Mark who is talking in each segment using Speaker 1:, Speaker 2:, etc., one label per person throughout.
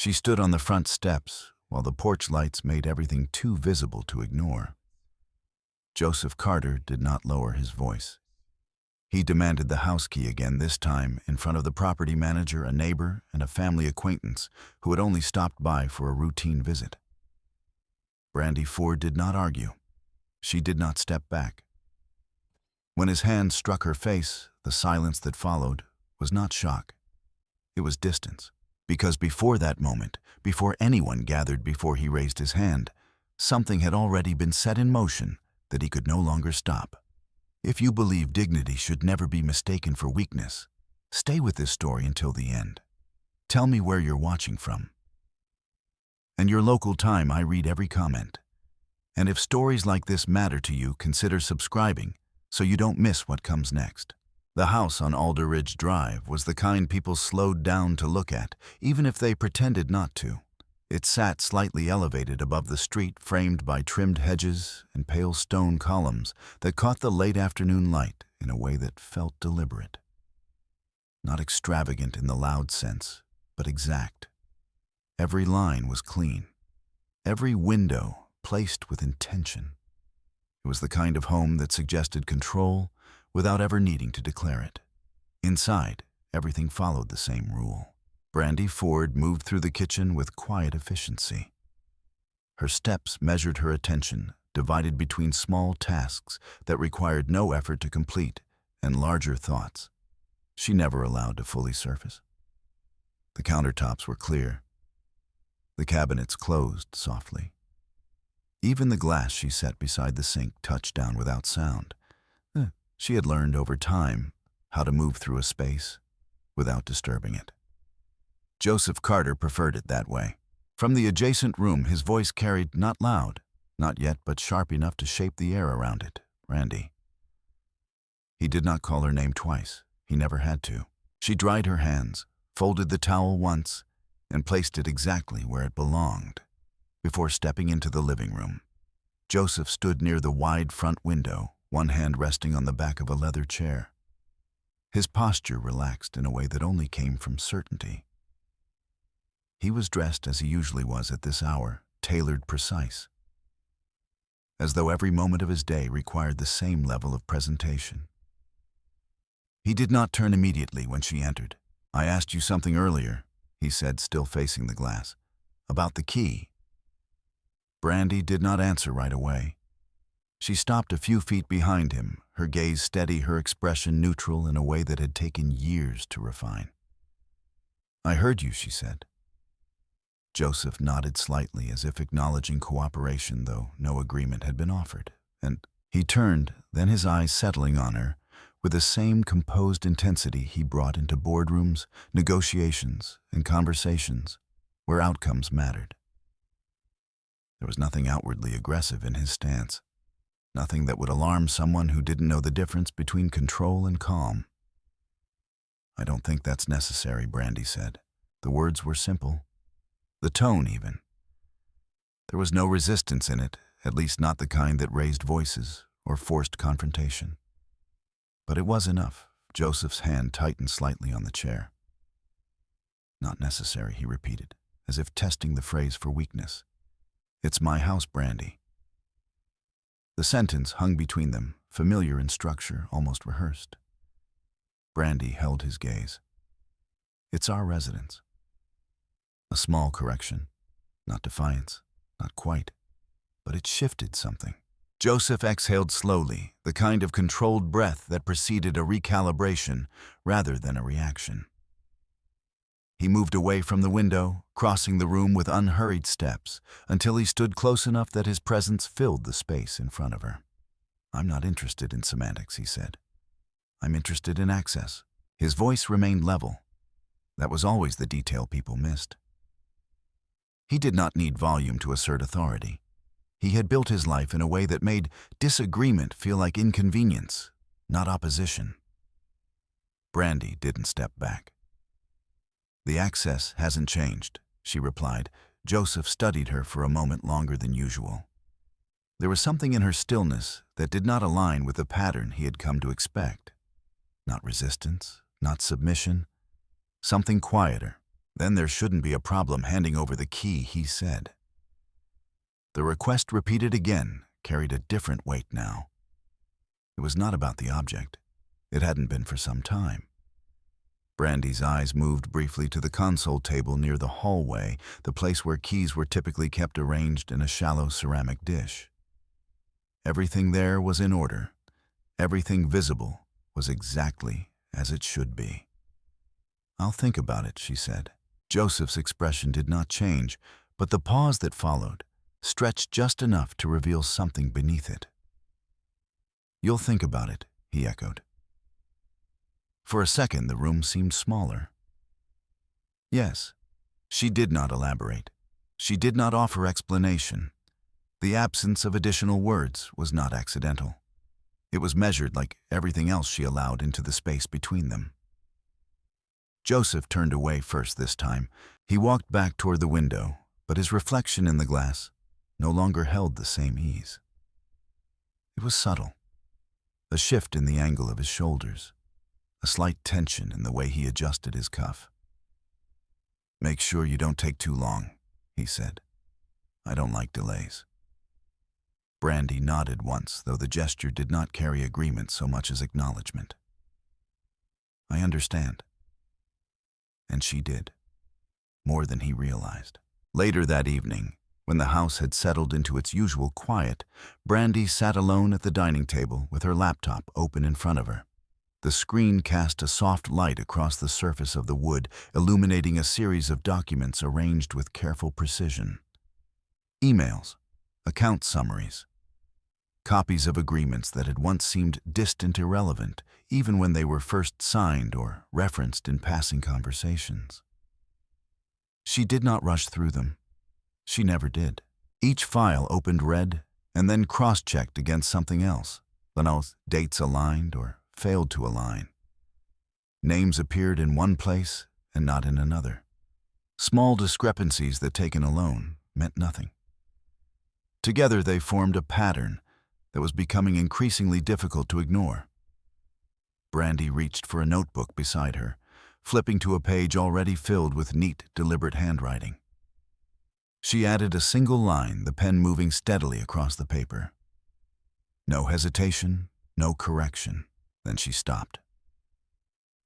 Speaker 1: She stood on the front steps while the porch lights made everything too visible to ignore. Joseph Carter did not lower his voice. He demanded the house key again, this time in front of the property manager, a neighbor, and a family acquaintance who had only stopped by for a routine visit. Brandy Ford did not argue. She did not step back. When his hand struck her face, the silence that followed was not shock. It was distance. Because before that moment, before anyone gathered before he raised his hand, something had already been set in motion that he could no longer stop. If you believe dignity should never be mistaken for weakness, stay with this story until the end. Tell me where you're watching from. And your local time. I read every comment. And if stories like this matter to you, consider subscribing so you don't miss what comes next. The house on Alder Ridge Drive was the kind people slowed down to look at, even if they pretended not to. It sat slightly elevated above the street, framed by trimmed hedges and pale stone columns that caught the late afternoon light in a way that felt deliberate. Not extravagant in the loud sense, but exact. Every line was clean. Every window placed with intention. It was the kind of home that suggested control without ever needing to declare it. Inside, everything followed the same rule. Brandy Ford moved through the kitchen with quiet efficiency. Her steps measured her attention, divided between small tasks that required no effort to complete and larger thoughts she never allowed to fully surface. The countertops were clear. The cabinets closed softly. Even the glass she set beside the sink touched down without sound. She had learned over time how to move through a space without disturbing it. Joseph Carter preferred it that way. From the adjacent room, his voice carried, not loud, not yet, but sharp enough to shape the air around it, Brandy. He did not call her name twice. He never had to. She dried her hands, folded the towel once, and placed it exactly where it belonged. Before stepping into the living room, Joseph stood near the wide front window, one hand resting on the back of a leather chair. His posture relaxed in a way that only came from certainty. He was dressed as he usually was at this hour, tailored, precise, as though every moment of his day required the same level of presentation. He did not turn immediately when she entered. "I asked you something earlier," he said, still facing the glass. "About the key." Brandy did not answer right away. She stopped a few feet behind him, her gaze steady, her expression neutral in a way that had taken years to refine. "I heard you," she said. Joseph nodded slightly as if acknowledging cooperation, though no agreement had been offered, and he turned, then his eyes settling on her, with the same composed intensity he brought into boardrooms, negotiations, and conversations where outcomes mattered. There was nothing outwardly aggressive in his stance. Nothing that would alarm someone who didn't know the difference between control and calm. "I don't think that's necessary," Brandy said. The words were simple. The tone, even. There was no resistance in it, at least not the kind that raised voices or forced confrontation. But it was enough. Joseph's hand tightened slightly on the chair. "Not necessary," he repeated, as if testing the phrase for weakness. "It's my house, Brandy." The sentence hung between them, familiar in structure, almost rehearsed. Brandy held his gaze. "It's our residence." A small correction, not defiance, not quite, but it shifted something. Joseph exhaled slowly, the kind of controlled breath that preceded a recalibration rather than a reaction. He moved away from the window, crossing the room with unhurried steps, until he stood close enough that his presence filled the space in front of her. "I'm not interested in semantics," he said. "I'm interested in access." His voice remained level. That was always the detail people missed. He did not need volume to assert authority. He had built his life in a way that made disagreement feel like inconvenience, not opposition. Brandy didn't step back. "The access hasn't changed," she replied. Joseph studied her for a moment longer than usual. There was something in her stillness that did not align with the pattern he had come to expect. Not resistance, not submission, something quieter, Then there shouldn't be a problem handing over the key, he said. The request repeated again carried a different weight now. It was not about the object. It hadn't been for some time. Brandy's eyes moved briefly to the console table near the hallway, the place where keys were typically kept arranged in a shallow ceramic dish. Everything there was in order. Everything visible was exactly as it should be. "I'll think about it," she said. Joseph's expression did not change, but the pause that followed stretched just enough to reveal something beneath it. "You'll think about it," he echoed. For a second, the room seemed smaller. Yes, she did not elaborate. She did not offer explanation. The absence of additional words was not accidental. It was measured like everything else she allowed into the space between them. Joseph turned away first this time. He walked back toward the window, but his reflection in the glass no longer held the same ease. It was subtle. A shift in the angle of his shoulders, a slight tension in the way he adjusted his cuff. "Make sure you don't take too long," he said. "I don't like delays." Brandy nodded once, though the gesture did not carry agreement so much as acknowledgement. "I understand." And she did, more than he realized. Later that evening, when the house had settled into its usual quiet, Brandy sat alone at the dining table with her laptop open in front of her. The screen cast a soft light across the surface of the wood, illuminating a series of documents arranged with careful precision. Emails, account summaries, copies of agreements that had once seemed distant irrelevant, even when they were first signed or referenced in passing conversations. She did not rush through them. She never did. Each file opened read and then cross-checked against something else, both dates aligned or failed to align. Names appeared in one place and not in another. Small discrepancies that, taken alone, meant nothing. Together they formed a pattern that was becoming increasingly difficult to ignore. Brandy reached for a notebook beside her, flipping to a page already filled with neat, deliberate handwriting. She added a single line, the pen moving steadily across the paper. No hesitation, no correction. Then she stopped.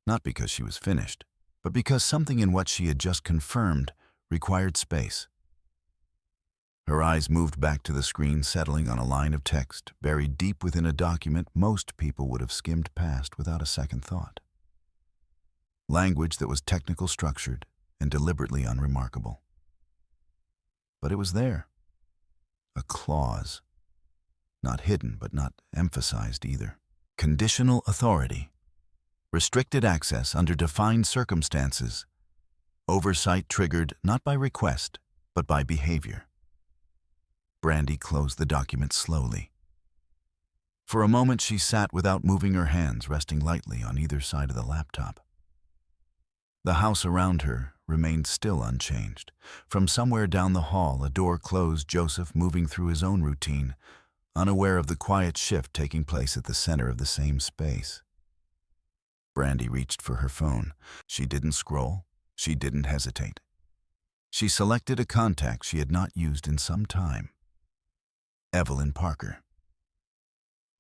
Speaker 1: Not because she was finished, but because something in what she had just confirmed required space. Her eyes moved back to the screen, settling on a line of text buried deep within a document most people would have skimmed past without a second thought. Language that was technical, structured, and deliberately unremarkable. But it was there. A clause. Not hidden, but not emphasized either. Conditional authority. Restricted access under defined circumstances. Oversight triggered not by request, but by behavior. Brandy closed the document slowly. For a moment she sat without moving, her hands resting lightly on either side of the laptop. The house around her remained still unchanged. From somewhere down the hall, a door closed, Joseph moving through his own routine, unaware of the quiet shift taking place at the center of the same space. Brandy reached for her phone. She didn't scroll. She didn't hesitate. She selected a contact she had not used in some time. Evelyn Parker.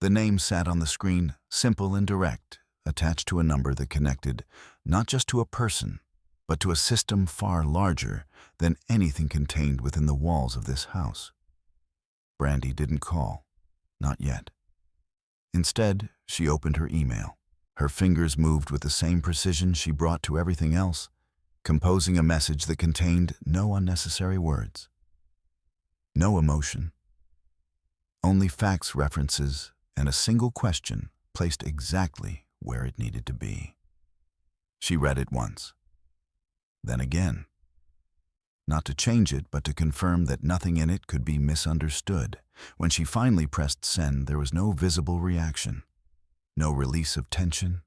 Speaker 1: The name sat on the screen, simple and direct, attached to a number that connected not just to a person, but to a system far larger than anything contained within the walls of this house. Brandy didn't call. Not yet. Instead, she opened her email. Her fingers moved with the same precision she brought to everything else, composing a message that contained no unnecessary words. No emotion. Only facts, references, and a single question placed exactly where it needed to be. She read it once. Then again. Not to change it, but to confirm that nothing in it could be misunderstood. When she finally pressed send, there was no visible reaction, no release of tension,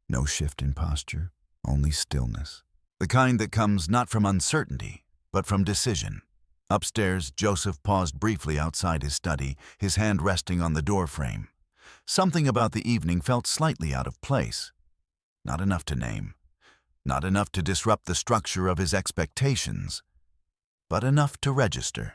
Speaker 1: no shift in posture, only stillness. The kind that comes not from uncertainty, but from decision. Upstairs, Joseph paused briefly outside his study, his hand resting on the doorframe. Something about the evening felt slightly out of place. Not enough to name, Not enough to disrupt the structure of his expectations, but enough to register.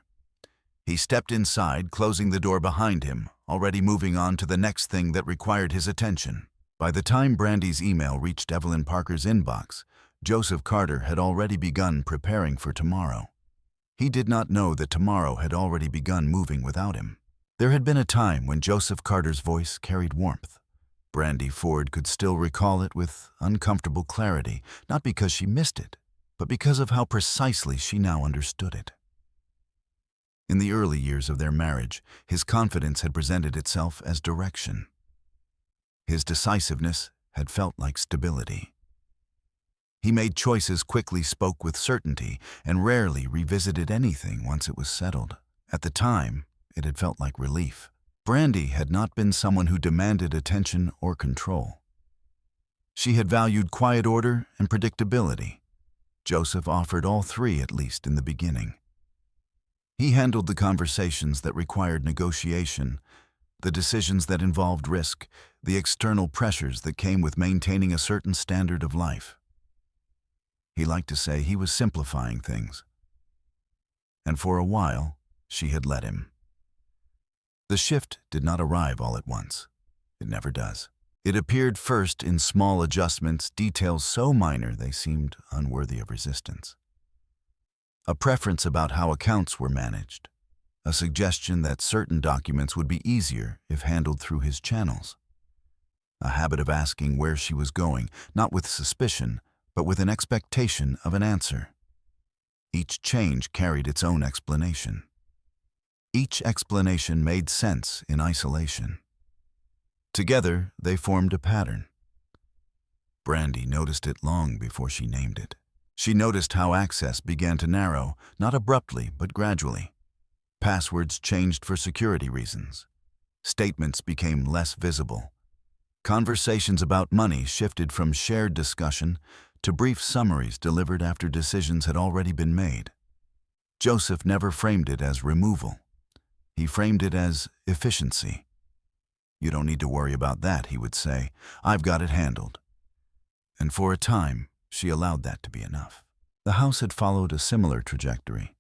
Speaker 1: He stepped inside, closing the door behind him, already moving on to the next thing that required his attention. By the time Brandy's email reached Evelyn Parker's inbox, Joseph Carter had already begun preparing for tomorrow. He did not know that tomorrow had already begun moving without him. There had been a time when Joseph Carter's voice carried warmth. Brandy Ford could still recall it with uncomfortable clarity, not because she missed it, but because of how precisely she now understood it. In the early years of their marriage, his confidence had presented itself as direction. His decisiveness had felt like stability. He made choices quickly, spoke with certainty, and rarely revisited anything once it was settled. At the time, it had felt like relief. Brandy had not been someone who demanded attention or control. She had valued quiet order and predictability. Joseph offered all three, at least in the beginning. He handled the conversations that required negotiation, the decisions that involved risk, the external pressures that came with maintaining a certain standard of life. He liked to say he was simplifying things. And for a while, she had let him. The shift did not arrive all at once. It never does. It appeared first in small adjustments, details so minor they seemed unworthy of resistance. A preference about how accounts were managed, a suggestion that certain documents would be easier if handled through his channels, a habit of asking where she was going, not with suspicion, but with an expectation of an answer. Each change carried its own explanation. Each explanation made sense in isolation. Together, they formed a pattern. Brandy noticed it long before she named it. She noticed how access began to narrow, not abruptly, but gradually. Passwords changed for security reasons. Statements became less visible. Conversations about money shifted from shared discussion to brief summaries delivered after decisions had already been made. Joseph never framed it as removal. He framed it as efficiency. "You don't need to worry about that," he would say. "I've got it handled." And for a time, she allowed that to be enough. The house had followed a similar trajectory.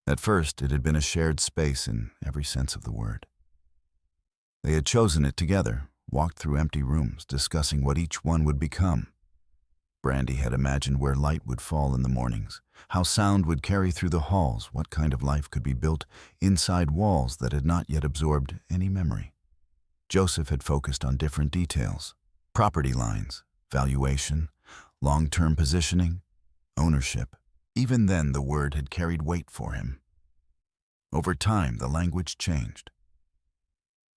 Speaker 1: At first, it had been a shared space in every sense of the word. They had chosen it together, walked through empty rooms, discussing what each one would become. Brandy had imagined where light would fall in the mornings, how sound would carry through the halls, what kind of life could be built inside walls that had not yet absorbed any memory. Joseph had focused on different details: property lines, valuation, long-term positioning, ownership. Even then, the word had carried weight for him. Over time, the language changed.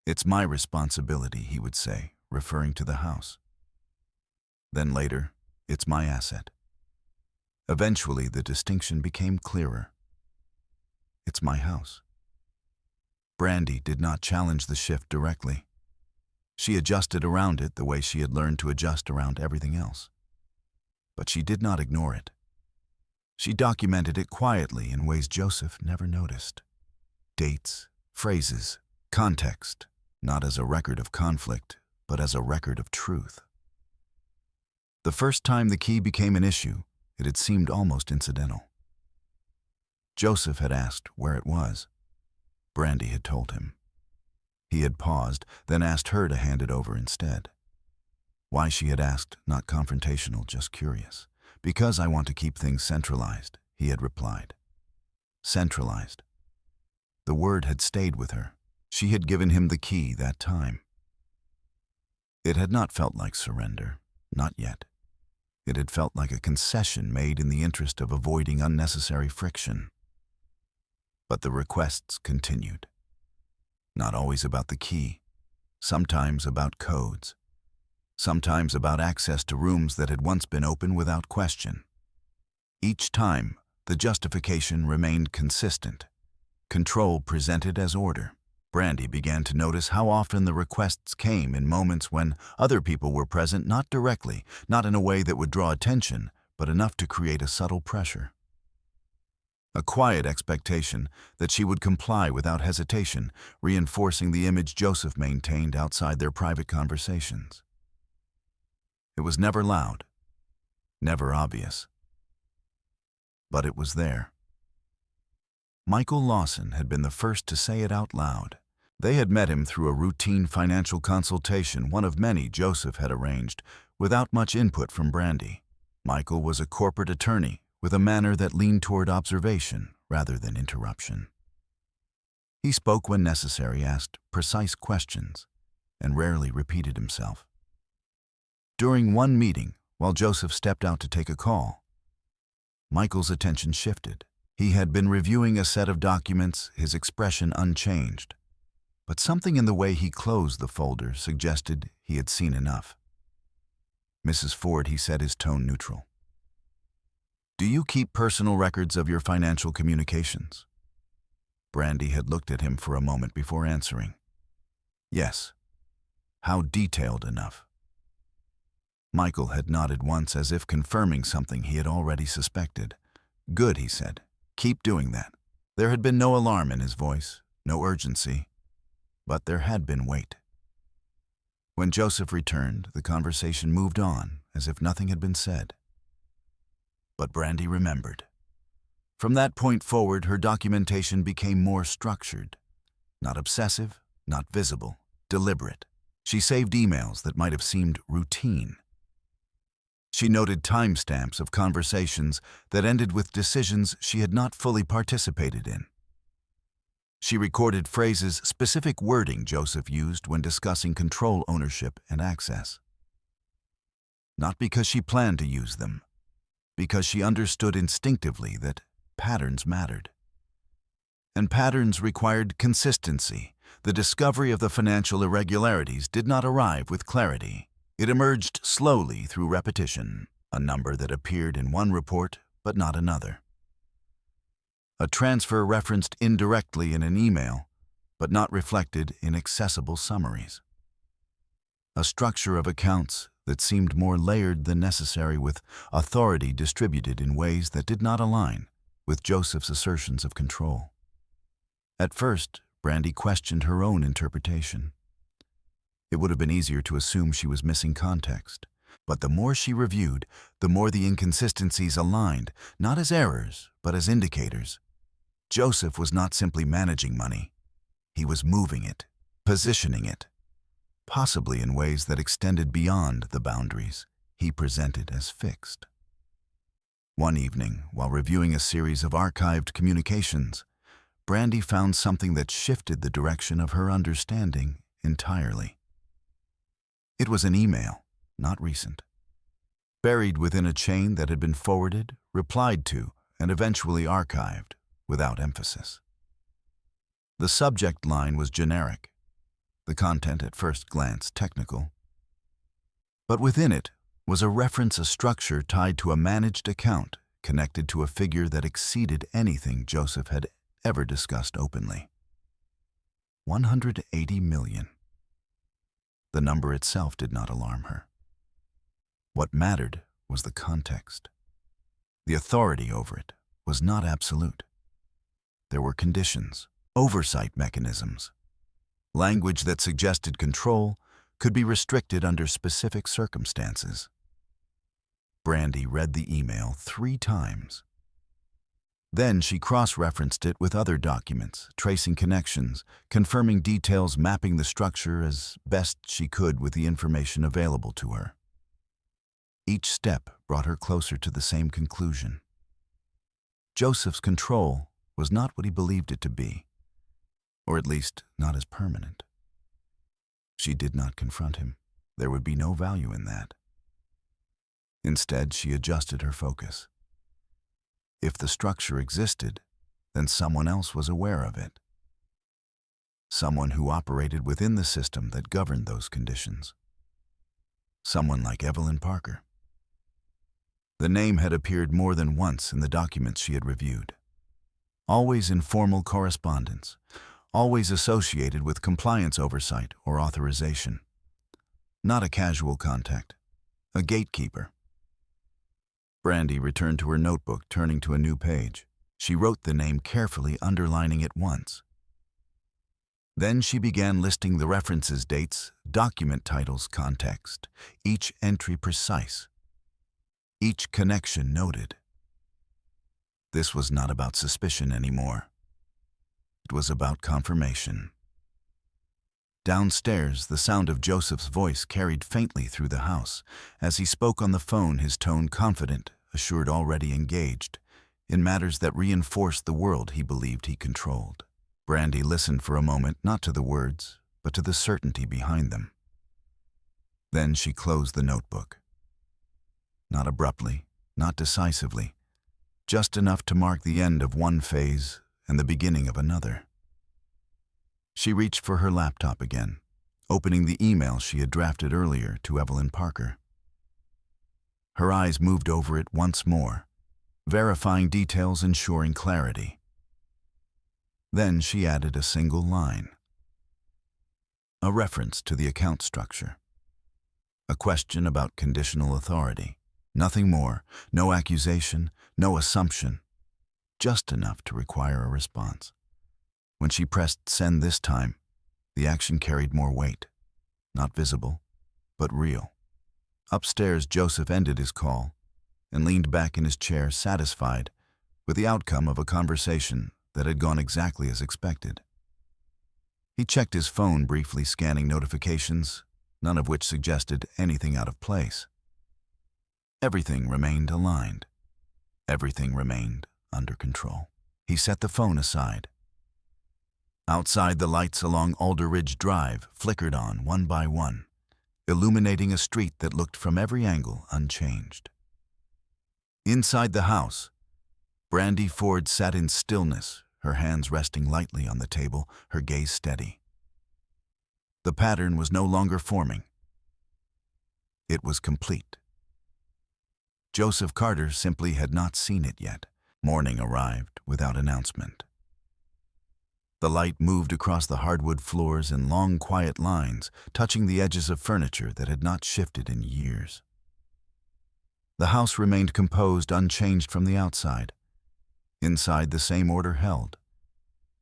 Speaker 1: "It's my responsibility," he would say, referring to the house. Then later, "It's my asset." Eventually, the distinction became clearer. "It's my house." Brandy did not challenge the shift directly. She adjusted around it the way she had learned to adjust around everything else. But she did not ignore it. She documented it quietly in ways Joseph never noticed. Dates, phrases, context, not as a record of conflict, but as a record of truth. The first time the key became an issue, it had seemed almost incidental. Joseph had asked where it was. Brandy had told him. He had paused, then asked her to hand it over instead. Why she had asked, not confrontational, just curious. "Because I want to keep things centralized," he had replied. Centralized. The word had stayed with her. She had given him the key that time. It had not felt like surrender, not yet. It had felt like a concession made in the interest of avoiding unnecessary friction. But the requests continued. Not always about the key, sometimes about codes, sometimes about access to rooms that had once been open without question. Each time, the justification remained consistent. Control presented as order. Brandy began to notice how often the requests came in moments when other people were present, not directly, not in a way that would draw attention, but enough to create a subtle pressure. A quiet expectation that she would comply without hesitation, reinforcing the image Joseph maintained outside their private conversations. It was never loud. never obvious. But it was there. Michael Lawson had been the first to say it out loud. They had met him through a routine financial consultation, one of many Joseph had arranged, without much input from Brandy. Michael was a corporate attorney with a manner that leaned toward observation rather than interruption. He spoke when necessary, asked precise questions, and rarely repeated himself. During one meeting, while Joseph stepped out to take a call, Michael's attention shifted. He had been reviewing a set of documents, his expression unchanged. But something in the way he closed the folder suggested he had seen enough. "Mrs. Ford," he said, his tone neutral. "Do you keep personal records of your financial communications?" Brandy had looked at him for a moment before answering. "Yes." "How detailed enough?" Michael had nodded once, as if confirming something he had already suspected. "Good," he said. "Keep doing that." There had been no alarm in his voice, no urgency, but there had been weight. When Joseph returned, the conversation moved on as if nothing had been said. But Brandy remembered. From that point forward, her documentation became more structured. Not obsessive, not visible, deliberate. She saved emails that might have seemed routine. She noted timestamps of conversations that ended with decisions she had not fully participated in. She recorded phrases, specific wording Joseph used when discussing control, ownership, and access. Not because she planned to use them, because she understood instinctively that patterns mattered. And patterns required consistency. The discovery of the financial irregularities did not arrive with clarity. It emerged slowly through repetition, a number that appeared in one report but not another. A transfer referenced indirectly in an email, but not reflected in accessible summaries. A structure of accounts that seemed more layered than necessary, with authority distributed in ways that did not align with Joseph's assertions of control. At first, Brandy questioned her own interpretation. It would have been easier to assume she was missing context, but the more she reviewed, the more the inconsistencies aligned, not as errors, but as indicators. Joseph was not simply managing money. He was moving it, positioning it, possibly in ways that extended beyond the boundaries he presented as fixed. One evening, while reviewing a series of archived communications, Brandy found something that shifted the direction of her understanding entirely. It was an email, not recent, buried within a chain that had been forwarded, replied to, and eventually archived, without emphasis. The subject line was generic, the content at first glance technical, but within it was a reference, a structure tied to a managed account connected to a figure that exceeded anything Joseph had ever discussed openly. 180 million. The number itself did not alarm her. What mattered was the context. The authority over it was not absolute. There were conditions, oversight mechanisms. Language that suggested control could be restricted under specific circumstances. Brandy read the email 3 times. Then she cross-referenced it with other documents, tracing connections, confirming details, mapping the structure as best she could with the information available to her. Each step brought her closer to the same conclusion. Joseph's control was not what he believed it to be, or at least not as permanent. She did not confront him. There would be no value in that. Instead, she adjusted her focus. If the structure existed, then someone else was aware of it. Someone who operated within the system that governed those conditions. Someone like Evelyn Parker. The name had appeared more than once in the documents she had reviewed. Always in formal correspondence, always associated with compliance oversight or authorization. Not a casual contact, a gatekeeper. Brandy returned to her notebook, turning to a new page. She wrote the name carefully, underlining it once. Then she began listing the references, dates, document titles, context, each entry precise. each connection noted. This was not about suspicion anymore. It was about confirmation. Downstairs, the sound of Joseph's voice carried faintly through the house. As he spoke on the phone, his tone confident, assured, already engaged in matters that reinforced the world he believed he controlled. Brandy listened for a moment, not to the words, but to the certainty behind them. Then she closed the notebook. Not abruptly, not decisively, just enough to mark the end of one phase and the beginning of another. She reached for her laptop again, opening the email she had drafted earlier to Evelyn Parker. Her eyes moved over it once more, verifying details, ensuring clarity. Then she added a single line. A reference to the account structure. A question about conditional authority. Nothing more, no accusation, no assumption, just enough to require a response. When she pressed send this time, the action carried more weight. Not visible, but real. Upstairs, Joseph ended his call and leaned back in his chair, satisfied with the outcome of a conversation that had gone exactly as expected. He checked his phone briefly, scanning notifications, none of which suggested anything out of place. Everything remained aligned. Everything remained under control. He set the phone aside. Outside, the lights along Alder Ridge Drive flickered on one by one, illuminating a street that looked from every angle unchanged. Inside the house, Brandy Ford sat in stillness, her hands resting lightly on the table, her gaze steady. The pattern was no longer forming. It was complete. Joseph Carter simply had not seen it yet. Morning arrived without announcement. The light moved across the hardwood floors in long, quiet lines, touching the edges of furniture that had not shifted in years. The house remained composed, unchanged from the outside. Inside, the same order held.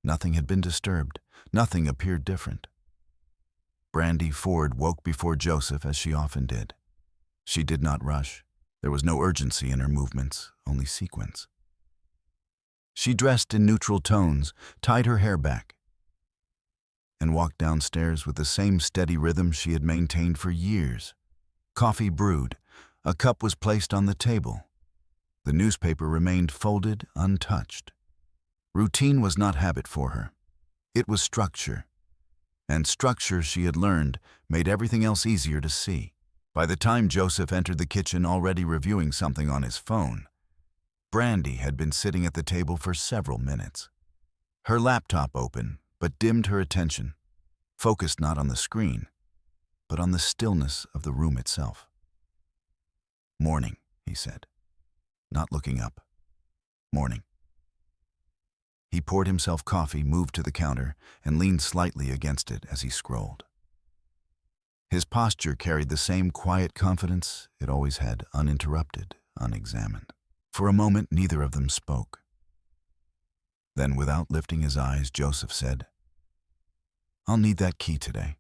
Speaker 1: Nothing had been disturbed. Nothing appeared different. Brandy Ford woke before Joseph, as she often did. She did not rush. There was no urgency in her movements, only sequence. She dressed in neutral tones, tied her hair back, and walked downstairs with the same steady rhythm she had maintained for years. Coffee brewed. A cup was placed on the table. The newspaper remained folded, untouched. Routine was not habit for her. It was structure. And structure, she had learned, made everything else easier to see. By the time Joseph entered the kitchen, already reviewing something on his phone, Brandy had been sitting at the table for several minutes. Her laptop open, but dimmed her attention, focused not on the screen, but on the stillness of the room itself. "Morning," he said, not looking up. "Morning." He poured himself coffee, moved to the counter, and leaned slightly against it as he scrolled. His posture carried the same quiet confidence it always had, uninterrupted, unexamined. For a moment, neither of them spoke. Then, without lifting his eyes, Joseph said, "I'll need that key today."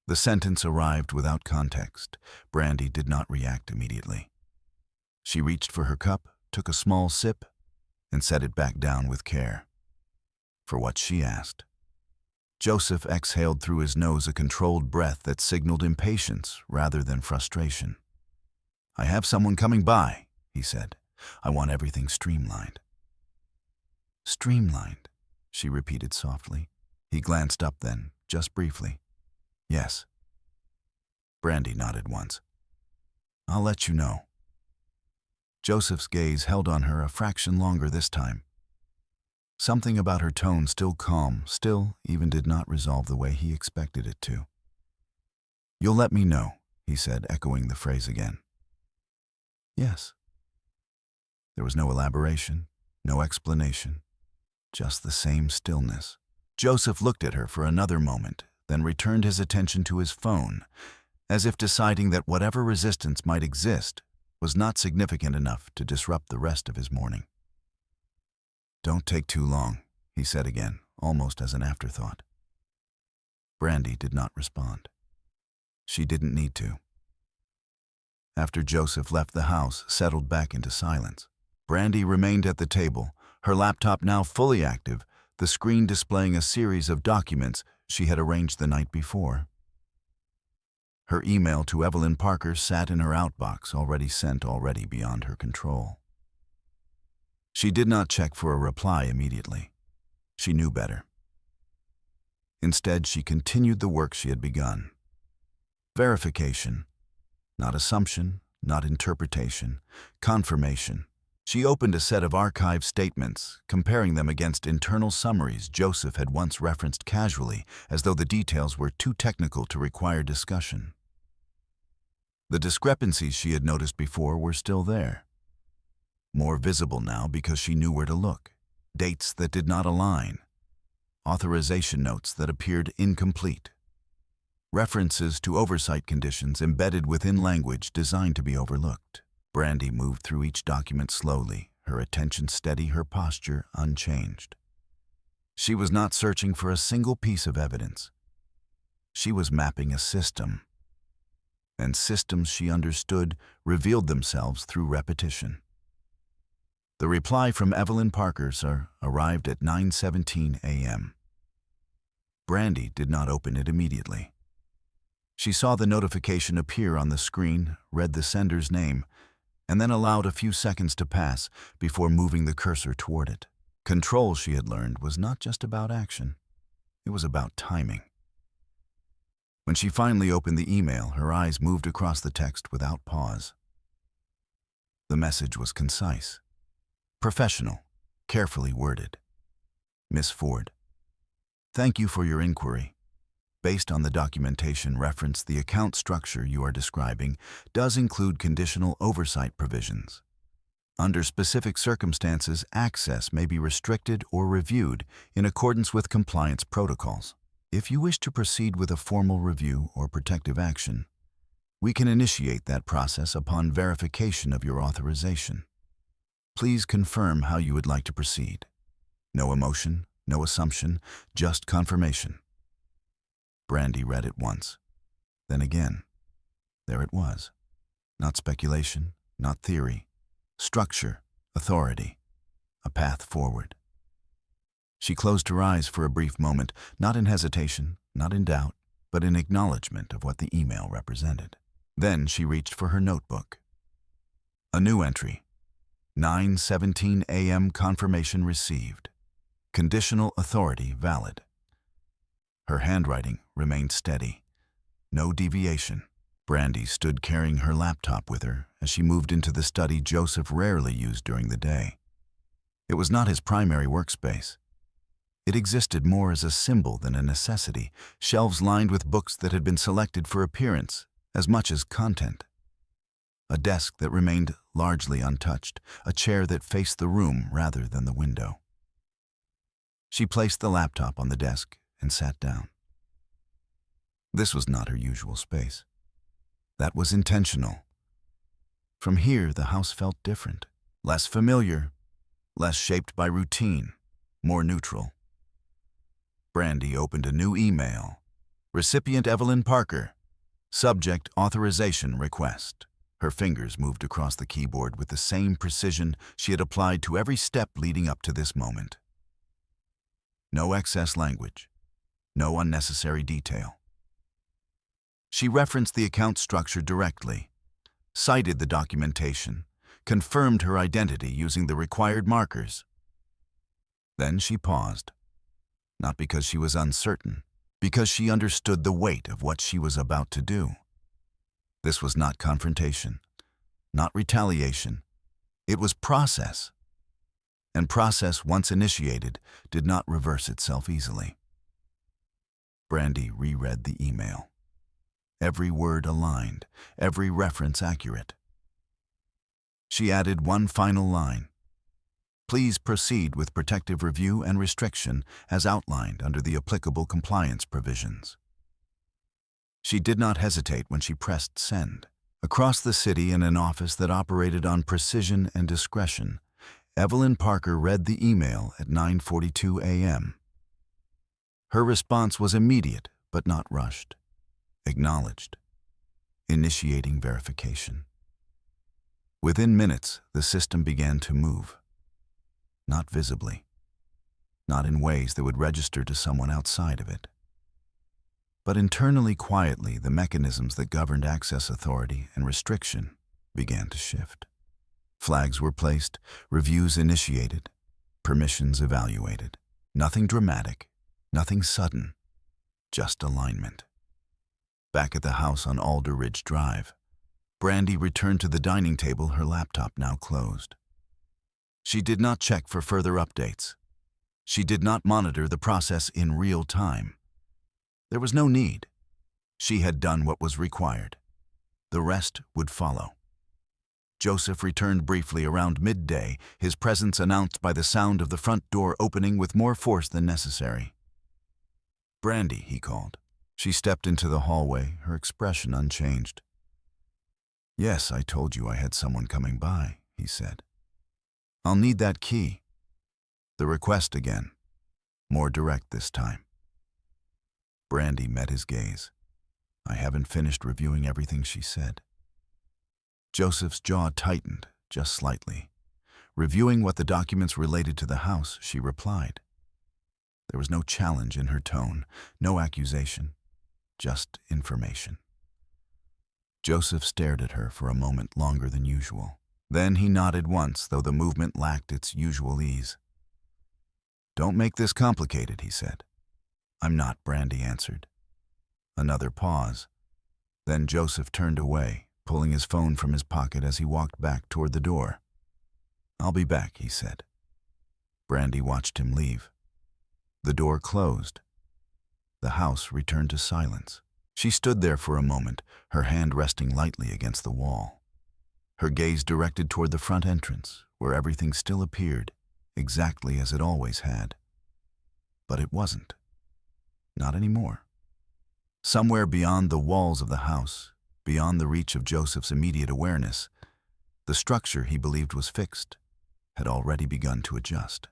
Speaker 1: The sentence arrived without context. Brandy did not react immediately. She reached for her cup, took a small sip, and set it back down with care. For what she asked. Joseph exhaled through his nose, a controlled breath that signaled impatience rather than frustration. "I have someone coming by," he said. "I want everything streamlined." "Streamlined," she repeated softly. He glanced up then, just briefly. "Yes." Brandy nodded once. "I'll let you know." Joseph's gaze held on her a fraction longer this time. Something about her tone, still calm, still even did not resolve the way he expected it to. "You'll let me know," he said, echoing the phrase again. "Yes." There was no elaboration, no explanation, just the same stillness. Joseph looked at her for another moment, then returned his attention to his phone, as if deciding that whatever resistance might exist was not significant enough to disrupt the rest of his morning. "Don't take too long," he said again, almost as an afterthought. Brandy did not respond. She didn't need to. After Joseph left the house, settled back into silence. Brandy remained at the table, her laptop now fully active, the screen displaying a series of documents she had arranged the night before. Her email to Evelyn Parker sat in her outbox, already sent, already beyond her control. She did not check for a reply immediately. She knew better. Instead, she continued the work she had begun. Verification. Not assumption, not interpretation, confirmation. She opened a set of archived statements, comparing them against internal summaries Joseph had once referenced casually, as though the details were too technical to require discussion. The discrepancies she had noticed before were still there. More visible now because she knew where to look. Dates that did not align. Authorization notes that appeared incomplete. References to oversight conditions embedded within language designed to be overlooked. Brandy moved through each document slowly, her attention steady, her posture unchanged. She was not searching for a single piece of evidence. She was mapping a system. And systems she understood revealed themselves through repetition. The reply from Evelyn Parker, sir, arrived at 9:17 a.m. Brandy did not open it immediately. She saw the notification appear on the screen, read the sender's name, and then allowed a few seconds to pass before moving the cursor toward it. Control, she had learned, was not just about action. It was about timing. When she finally opened the email, her eyes moved across the text without pause. The message was concise, professional, carefully worded. Miss Ford, thank you for your inquiry. Based on the documentation referenced, the account structure you are describing does include conditional oversight provisions. Under specific circumstances, access may be restricted or reviewed in accordance with compliance protocols. If you wish to proceed with a formal review or protective action, we can initiate that process upon verification of your authorization. Please confirm how you would like to proceed. No emotion, no assumption, just confirmation. Brandy read it once, then again. There it was. Not speculation, not theory. Structure, authority, a path forward. She closed her eyes for a brief moment, not in hesitation, not in doubt, but in acknowledgement of what the email represented. Then she reached for her notebook. A new entry. 9:17 a.m. confirmation received. Conditional authority valid. Her handwriting remained steady. No deviation. Brandy stood carrying her laptop with her as she moved into the study Joseph rarely used during the day. It was not his primary workspace. It existed more as a symbol than a necessity, shelves lined with books that had been selected for appearance as much as content. A desk that remained largely untouched, a chair that faced the room rather than the window. She placed the laptop on the desk and sat down. This was not her usual space. That was intentional. From here, the house felt different, less familiar, less shaped by routine, more neutral. Brandy opened a new email. Recipient Evelyn Parker. Subject authorization request. Her fingers moved across the keyboard with the same precision she had applied to every step leading up to this moment. No excess language. No unnecessary detail. She referenced the account structure directly, cited the documentation, confirmed her identity using the required markers. Then she paused, not because she was uncertain, because she understood the weight of what she was about to do. This was not confrontation, not retaliation. It was process. And process, once initiated, did not reverse itself easily. Brandy reread the email. Every word aligned, every reference accurate. She added one final line. Please proceed with protective review and restriction as outlined under the applicable compliance provisions. She did not hesitate when she pressed send. Across the city, in an office that operated on precision and discretion, Evelyn Parker read the email at 9:42 a.m. Her response was immediate but not rushed. Acknowledged. Initiating verification. Within minutes, the system began to move. Not visibly, not in ways that would register to someone outside of it. But internally, quietly, the mechanisms that governed access authority and restriction began to shift. Flags were placed, reviews initiated, permissions evaluated. Nothing dramatic, nothing sudden, just alignment. Back at the house on Alder Ridge Drive, Brandy returned to the dining table, her laptop now closed. She did not check for further updates. She did not monitor the process in real time. There was no need. She had done what was required. The rest would follow. Joseph returned briefly around midday, his presence announced by the sound of the front door opening with more force than necessary. "Brandy," he called. She stepped into the hallway, her expression unchanged. "Yes, I told you I had someone coming by," he said. "I'll need that key." The request again, more direct this time. Brandy met his gaze. "I haven't finished reviewing everything," she said. Joseph's jaw tightened, just slightly. Reviewing what the documents related to the house, she replied. There was no challenge in her tone, no accusation, just information. Joseph stared at her for a moment longer than usual. Then he nodded once, though the movement lacked its usual ease. "Don't make this complicated," he said. "I'm not," Brandy answered. Another pause. Then Joseph turned away, pulling his phone from his pocket as he walked back toward the door. "I'll be back," he said. Brandy watched him leave. The door closed. The house returned to silence. She stood there for a moment, her hand resting lightly against the wall. Her gaze directed toward the front entrance, where everything still appeared, exactly as it always had. But it wasn't. Not anymore. Somewhere beyond the walls of the house, beyond the reach of Joseph's immediate awareness, the structure he believed was fixed had already begun to adjust.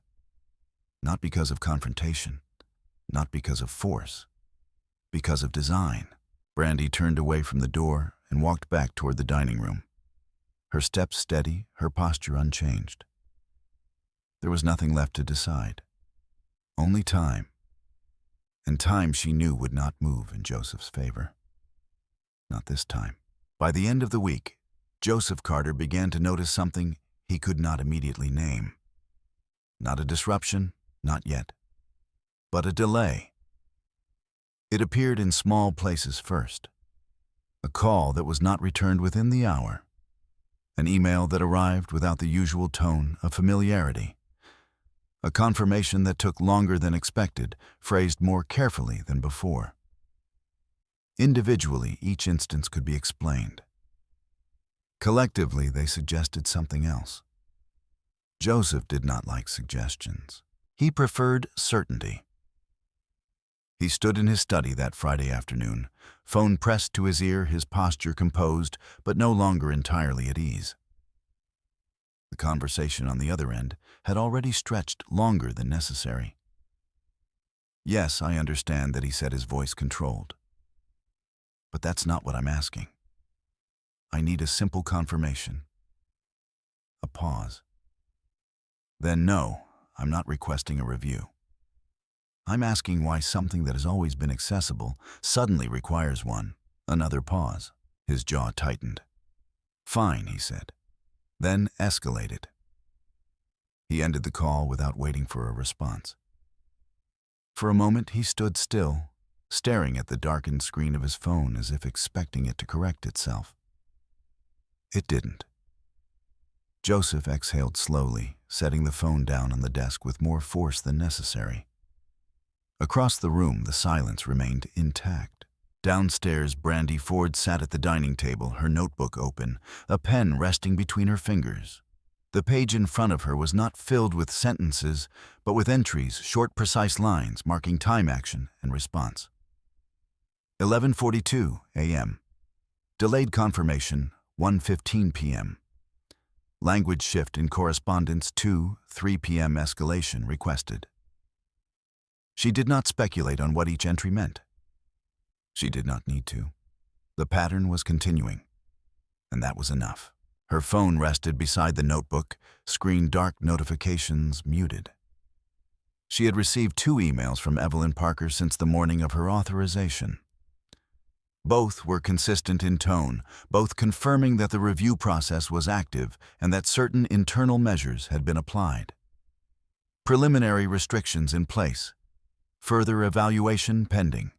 Speaker 1: Not because of confrontation, not because of force, because of design. Brandy turned away from the door and walked back toward the dining room. Her steps steady, her posture unchanged. There was nothing left to decide. Only time. And time she knew would not move in Joseph's favor. Not this time. By the end of the week, Joseph Carter began to notice something he could not immediately name. Not a disruption, not yet, but a delay. It appeared in small places first. A call that was not returned within the hour. An email that arrived without the usual tone of familiarity. A confirmation that took longer than expected, phrased more carefully than before. Individually, each instance could be explained. Collectively, they suggested something else. Joseph did not like suggestions. He preferred certainty. He stood in his study that Friday afternoon, phone pressed to his ear, his posture composed, but no longer entirely at ease. The conversation on the other end had already stretched longer than necessary. "Yes, I understand that," he said, his voice controlled. "But that's not what I'm asking. I need a simple confirmation." A pause. "Then no, I'm not requesting a review. I'm asking why something that has always been accessible suddenly requires one." Another pause. His jaw tightened. "Fine," he said. Then escalated. He ended the call without waiting for a response. For a moment he stood still, staring at the darkened screen of his phone as if expecting it to correct itself. It didn't. Joseph exhaled slowly, setting the phone down on the desk with more force than necessary. Across the room, the silence remained intact. Downstairs, Brandy Ford sat at the dining table, her notebook open, a pen resting between her fingers. The page in front of her was not filled with sentences, but with entries, short, precise lines marking time, action, and response. 11:42 a.m. Delayed confirmation, 1:15 p.m. Language shift in correspondence 3 p.m. escalation requested. She did not speculate on what each entry meant. She did not need to. The pattern was continuing, and that was enough. Her phone rested beside the notebook, screen dark, notifications muted. She had received 2 emails from Evelyn Parker since the morning of her authorization. Both were consistent in tone, both confirming that the review process was active and that certain internal measures had been applied. Preliminary restrictions in place. Further evaluation pending.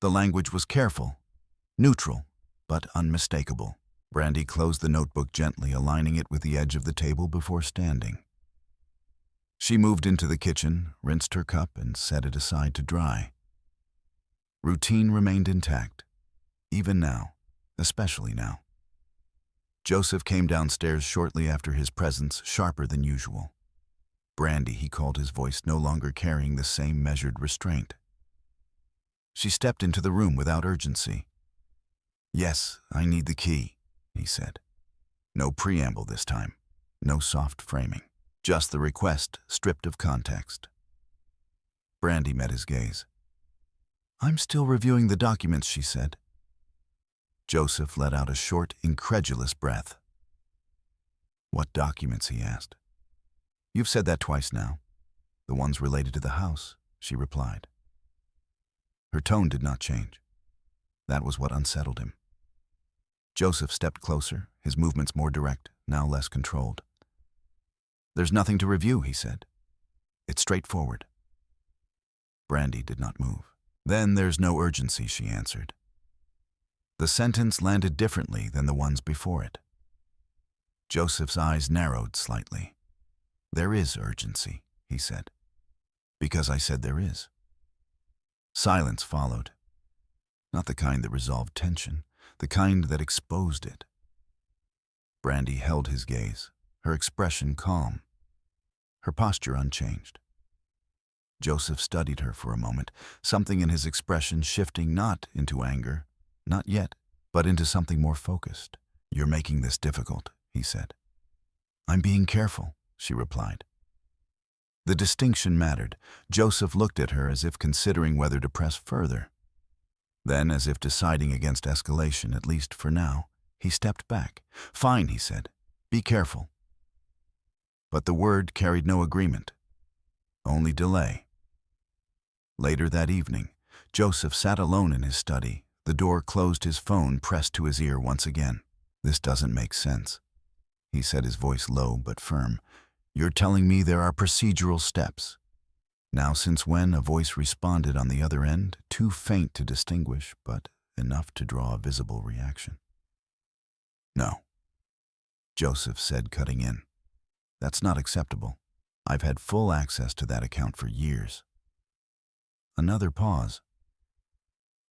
Speaker 1: The language was careful, neutral, but unmistakable. Brandy closed the notebook gently, aligning it with the edge of the table before standing. She moved into the kitchen, rinsed her cup, and set it aside to dry. Routine remained intact, even now, especially now. Joseph came downstairs shortly after his presence, sharper than usual. Brandy, he called, his voice no longer carrying the same measured restraint. She stepped into the room without urgency. "Yes, I need the key," he said. No preamble this time, no soft framing, just the request stripped of context. Brandy met his gaze. "I'm still reviewing the documents," she said. Joseph let out a short, incredulous breath. "What documents?" he asked. "You've said that twice now. The ones related to the house," she replied. Her tone did not change. That was what unsettled him. Joseph stepped closer, his movements more direct, now less controlled. "There's nothing to review," he said. "It's straightforward." Brandy did not move. "Then there's no urgency," she answered. The sentence landed differently than the ones before it. Joseph's eyes narrowed slightly. "There is urgency," he said. "Because I said there is." Silence followed. Not the kind that resolved tension, the kind that exposed it. Brandy held his gaze, her expression calm, her posture unchanged. Joseph studied her for a moment, something in his expression shifting not into anger, not yet, but into something more focused. "You're making this difficult," he said. "I'm being careful," she replied. The distinction mattered. Joseph looked at her as if considering whether to press further. Then, as if deciding against escalation, at least for now, he stepped back. "Fine," he said. "Be careful." But the word carried no agreement, only delay. Later that evening, Joseph sat alone in his study, the door closed, his phone pressed to his ear once again. "This doesn't make sense," he said, his voice low but firm. "You're telling me there are procedural steps." Now, since when? A voice responded on the other end, too faint to distinguish, but enough to draw a visible reaction. "No," Joseph said, cutting in. "That's not acceptable. I've had full access to that account for years." Another pause.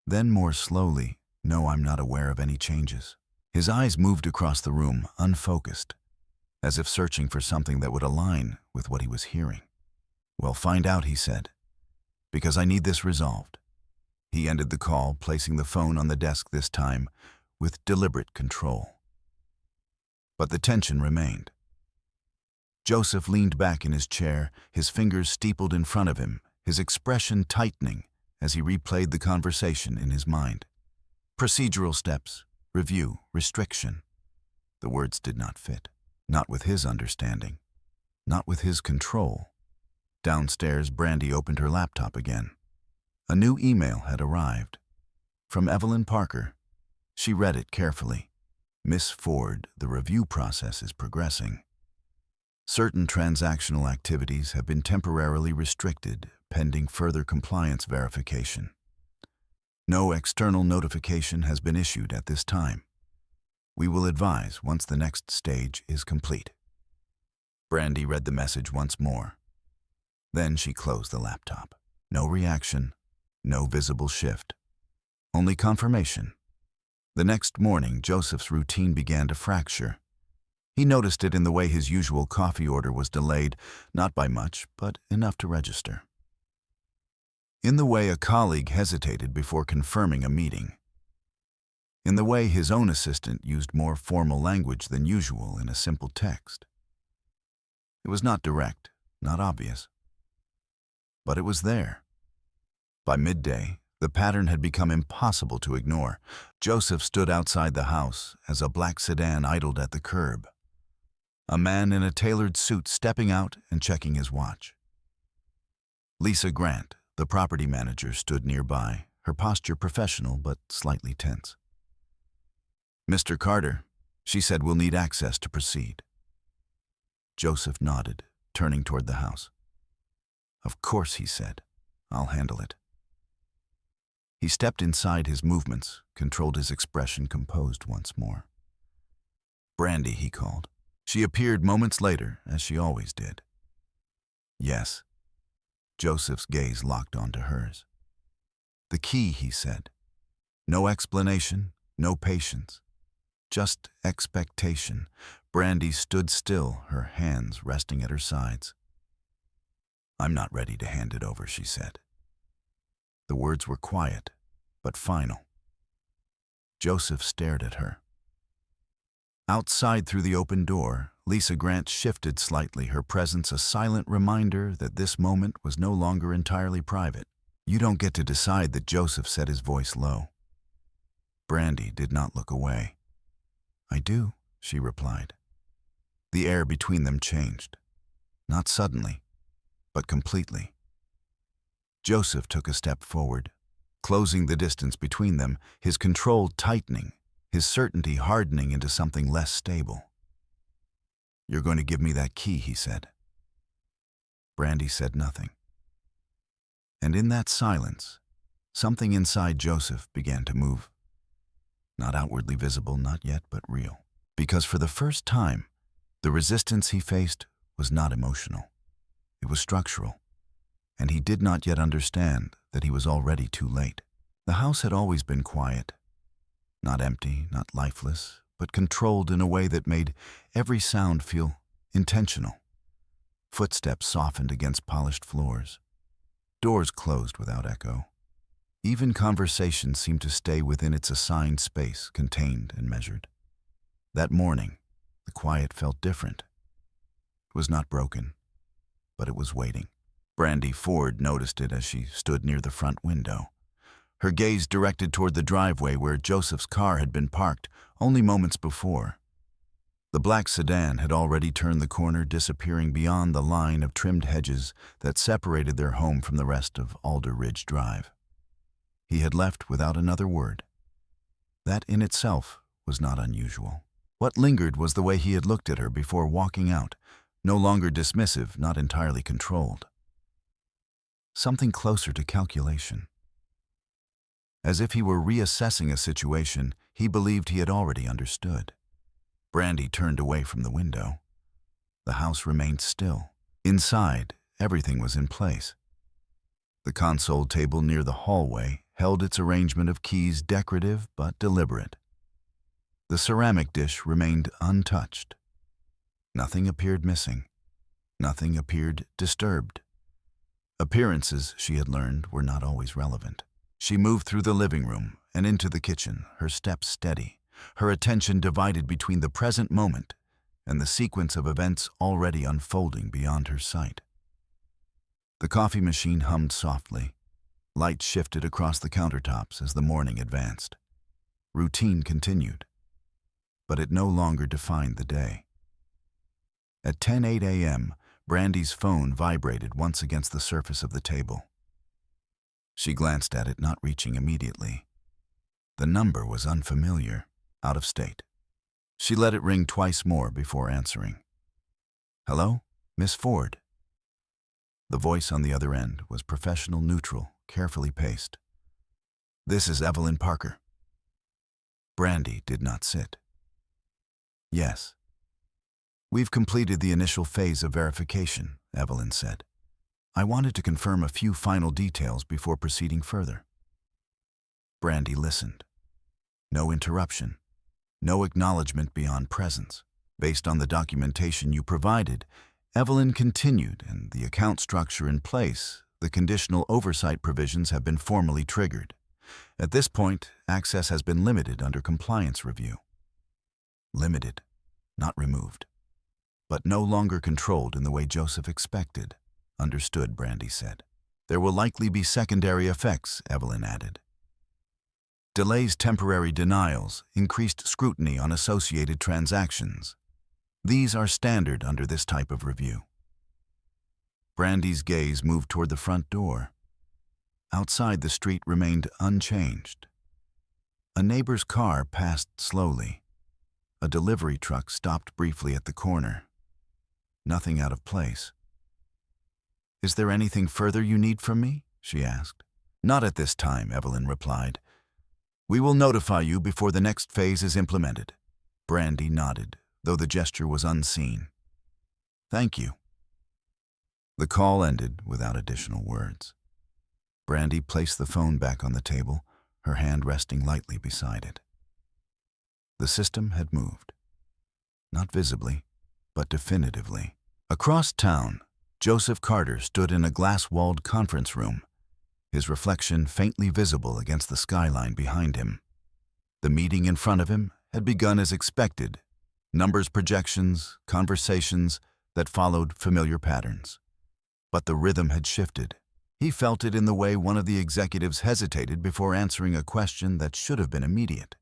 Speaker 1: Then more slowly, "No, I'm not aware of any changes." His eyes moved across the room, unfocused, as if searching for something that would align with what he was hearing. "Well, find out," he said, "because I need this resolved." He ended the call, placing the phone on the desk this time with deliberate control. But the tension remained. Joseph leaned back in his chair, his fingers steepled in front of him, his expression tightening as he replayed the conversation in his mind. Procedural steps, review, restriction. The words did not fit. Not with his understanding. Not with his control. Downstairs, Brandy opened her laptop again. A new email had arrived. From Evelyn Parker. She read it carefully. "Miss Ford, the review process is progressing. Certain transactional activities have been temporarily restricted, pending further compliance verification. No external notification has been issued at this time. We will advise once the next stage is complete." Brandy read the message once more. Then she closed the laptop. No reaction, no visible shift. Only confirmation. The next morning, Joseph's routine began to fracture. He noticed it in the way his usual coffee order was delayed, not by much, but enough to register. In the way a colleague hesitated before confirming a meeting. In the way his own assistant used more formal language than usual in a simple text. It was not direct, not obvious. But it was there. By midday, The pattern had become impossible to ignore. Joseph stood outside the house as a black sedan idled at the curb. A man in a tailored suit stepping out and checking his watch. Lisa Grant, the property manager, stood nearby, her posture professional but slightly tense. "Mr. Carter," she said, "will need access to proceed." Joseph nodded, turning toward the house. "Of course," he said. "I'll handle it." He stepped inside, his movements, controlled, his expression composed once more. "Brandy," he called. She appeared moments later, as she always did. "Yes." Joseph's gaze locked onto hers. "The key," he said. No explanation, no patience. Just expectation. Brandy stood still, her hands resting at her sides. "I'm not ready to hand it over," she said. The words were quiet, but final. Joseph stared at her. Outside, through the open door, Lisa Grant shifted slightly, her presence a silent reminder that this moment was no longer entirely private. "You don't get to decide," that Joseph said, his voice low. Brandy did not look away. "I do," she replied. The air between them changed. Not suddenly, but completely. Joseph took a step forward, closing the distance between them, his control tightening, his certainty hardening into something less stable. "You're going to give me that key," he said. Brandy said nothing. And in that silence, something inside Joseph began to move. Not outwardly visible, not yet, but real. Because for the first time, the resistance he faced was not emotional. It was structural. And he did not yet understand that he was already too late. The house had always been quiet. Not empty, not lifeless, but controlled in a way that made every sound feel intentional. Footsteps softened against polished floors. Doors closed without echo. Even conversation seemed to stay within its assigned space, contained and measured. That morning, the quiet felt different. It was not broken, but it was waiting. Brandy Ford noticed it as she stood near the front window, her gaze directed toward the driveway where Joseph's car had been parked only moments before. The black sedan had already turned the corner, disappearing beyond the line of trimmed hedges that separated their home from the rest of Alder Ridge Drive. He had left without another word. That in itself was not unusual. What lingered was the way he had looked at her before walking out, no longer dismissive, not entirely controlled. Something closer to calculation. As if he were reassessing a situation he believed he had already understood. Brandy turned away from the window. The house remained still. Inside, everything was in place. The console table near the hallway held its arrangement of keys, decorative but deliberate. The ceramic dish remained untouched. Nothing appeared missing. Nothing appeared disturbed. Appearances, she had learned, were not always relevant. She moved through the living room and into the kitchen, her steps steady, her attention divided between the present moment and the sequence of events already unfolding beyond her sight. The coffee machine hummed softly. Lights shifted across the countertops as the morning advanced. Routine continued, but it no longer defined the day. At 10:08 a.m., Brandy's phone vibrated once against the surface of the table. She glanced at it, not reaching immediately. The number was unfamiliar, out of state. She let it ring twice more before answering. "Hello, Miss Ford?" The voice on the other end was professional, neutral, carefully paced. "This is Evelyn Parker." Brandy did not sit. "Yes. We've completed the initial phase of verification," Evelyn said. "I wanted to confirm a few final details before proceeding further." Brandy listened. No interruption. No acknowledgement beyond presence. "Based on the documentation you provided," Evelyn continued, "and the account structure in place, the conditional oversight provisions have been formally triggered. At this point, access has been limited under compliance review." Limited, not removed. But no longer controlled in the way Joseph expected. "Understood," Brandy said. There will likely be secondary effects, Evelyn added. Delays, temporary denials, increased scrutiny on associated transactions. These are standard under this type of review. Brandy's gaze moved toward the front door. Outside, the street remained unchanged. A neighbor's car passed slowly. A delivery truck stopped briefly at the corner. Nothing out of place. "Is there anything further you need from me?" she asked. "Not at this time," Evelyn replied. "We will notify you before the next phase is implemented." Brandy nodded, though the gesture was unseen. "Thank you." The call ended without additional words. Brandy placed the phone back on the table, her hand resting lightly beside it. The system had moved. Not visibly, but definitively. Across town, Joseph Carter stood in a glass-walled conference room, his reflection faintly visible against the skyline behind him. The meeting in front of him had begun as expected, numbers, projections, conversations that followed familiar patterns. But the rhythm had shifted. He felt it in the way one of the executives hesitated before answering a question that should have been immediate,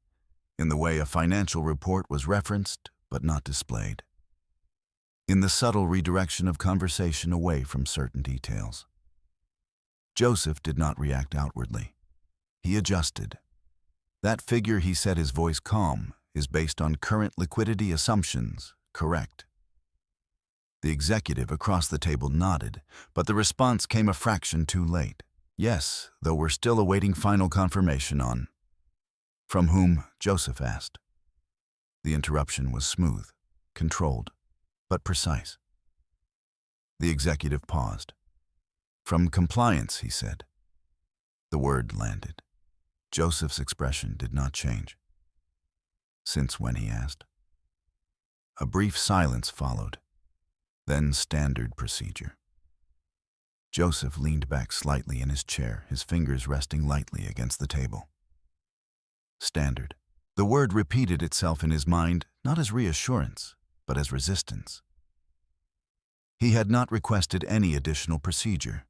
Speaker 1: in the way a financial report was referenced but not displayed, in the subtle redirection of conversation away from certain details. Joseph did not react outwardly. He adjusted. "That figure," he said, his voice calm, "is based on current liquidity assumptions, correct?" The executive across the table nodded, but the response came a fraction too late. "Yes, though we're still awaiting final confirmation on—" "From whom?" Joseph asked. The interruption was smooth, controlled, but precise. The executive paused. "From compliance," he said. The word landed. Joseph's expression did not change. "Since when?" he asked. A brief silence followed. Then standard procedure. Joseph leaned back slightly in his chair, his fingers resting lightly against the table. Standard. The word repeated itself in his mind, not as reassurance, but as resistance. He had not requested any additional procedure.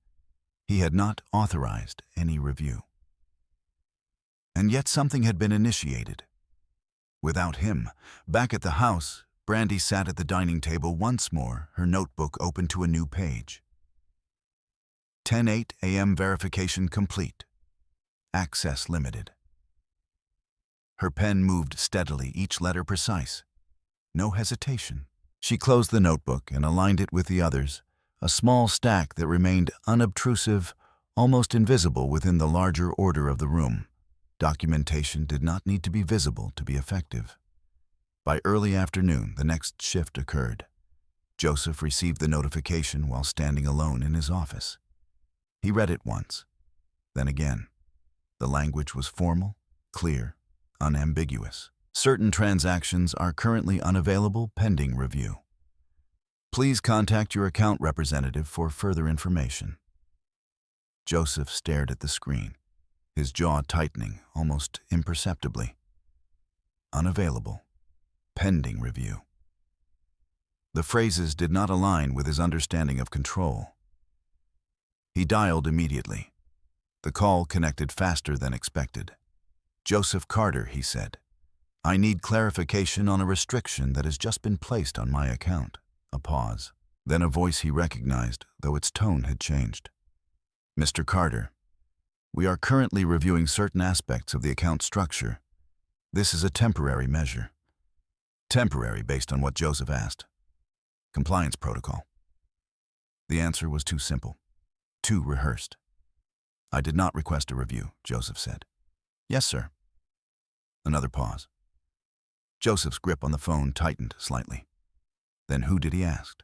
Speaker 1: He had not authorized any review. And yet something had been initiated. Without him, back at the house, Brandy sat at the dining table once more, her notebook open to a new page. 10:08 a.m. verification complete. Access limited. Her pen moved steadily, each letter precise. No hesitation. She closed the notebook and aligned it with the others, a small stack that remained unobtrusive, almost invisible within the larger order of the room. Documentation did not need to be visible to be effective. By early afternoon, the next shift occurred. Joseph received the notification while standing alone in his office. He read it once, then again. The language was formal, clear, unambiguous. Certain transactions are currently unavailable pending review. Please contact your account representative for further information. Joseph stared at the screen, his jaw tightening almost imperceptibly. Unavailable. Pending review. The phrases did not align with his understanding of control. He dialed immediately. The call connected faster than expected. "Joseph Carter," he said. "I need clarification on a restriction that has just been placed on my account." A pause. Then a voice he recognized, though its tone had changed. "Mr. Carter, we are currently reviewing certain aspects of the account structure. This is a temporary measure." Temporary based on what Joseph asked. Compliance protocol. The answer was too simple, too rehearsed. "I did not request a review," Joseph said. "Yes, sir." Another pause. Joseph's grip on the phone tightened slightly. Then who did he ask?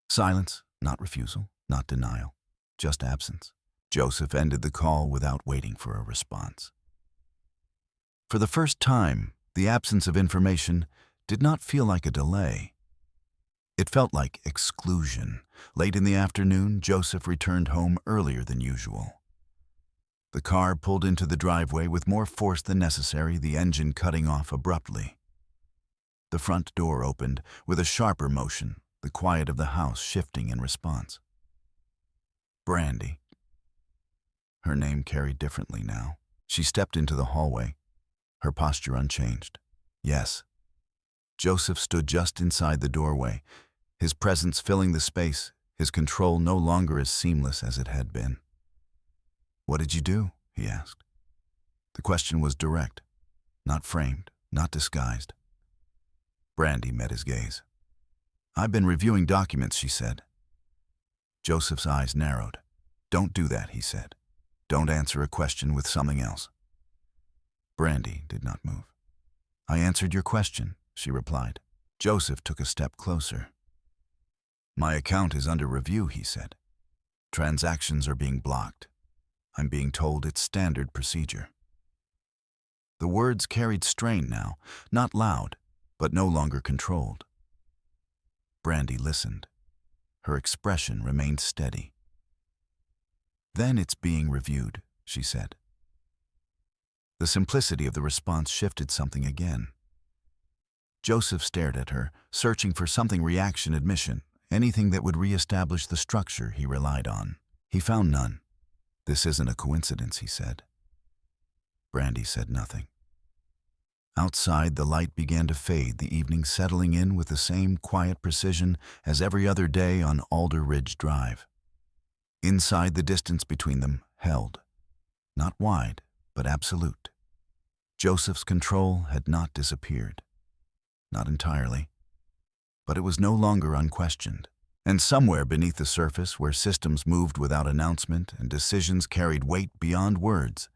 Speaker 1: Silence, not refusal, not denial, just absence. Joseph ended the call without waiting for a response. For the first time, the absence of information did not feel like a delay. It felt like exclusion. Late in the afternoon, Joseph returned home earlier than usual. The car pulled into the driveway with more force than necessary, the engine cutting off abruptly. The front door opened with a sharper motion, the quiet of the house shifting in response. Brandy. her name carried differently now. She stepped into the hallway, her posture unchanged. Yes. Joseph stood just inside the doorway, his presence filling the space, his control no longer as seamless as it had been. "What did you do?" he asked. The question was direct, not framed, not disguised. Brandy met his gaze. "I've been reviewing documents," she said. Joseph's eyes narrowed. "Don't do that," he said. "Don't answer a question with something else." Brandy did not move. "I answered your question," she replied. Joseph took a step closer. "My account is under review," he said. "Transactions are being blocked. I'm being told it's standard procedure." The words carried strain now, not loud, but no longer controlled. Brandy listened. Her expression remained steady. "Then it's being reviewed," she said. The simplicity of the response shifted something again. Joseph stared at her, searching for something reaction admission, anything that would reestablish the structure he relied on. He found none. "This isn't a coincidence," he said. Brandy said nothing. Outside, the light began to fade, the evening settling in with the same quiet precision as every other day on Alder Ridge Drive. Inside, the distance between them held, not wide, but absolute. Joseph's control had not disappeared. Not entirely. But it was no longer unquestioned. And somewhere beneath the surface, where systems moved without announcement and decisions carried weight beyond words,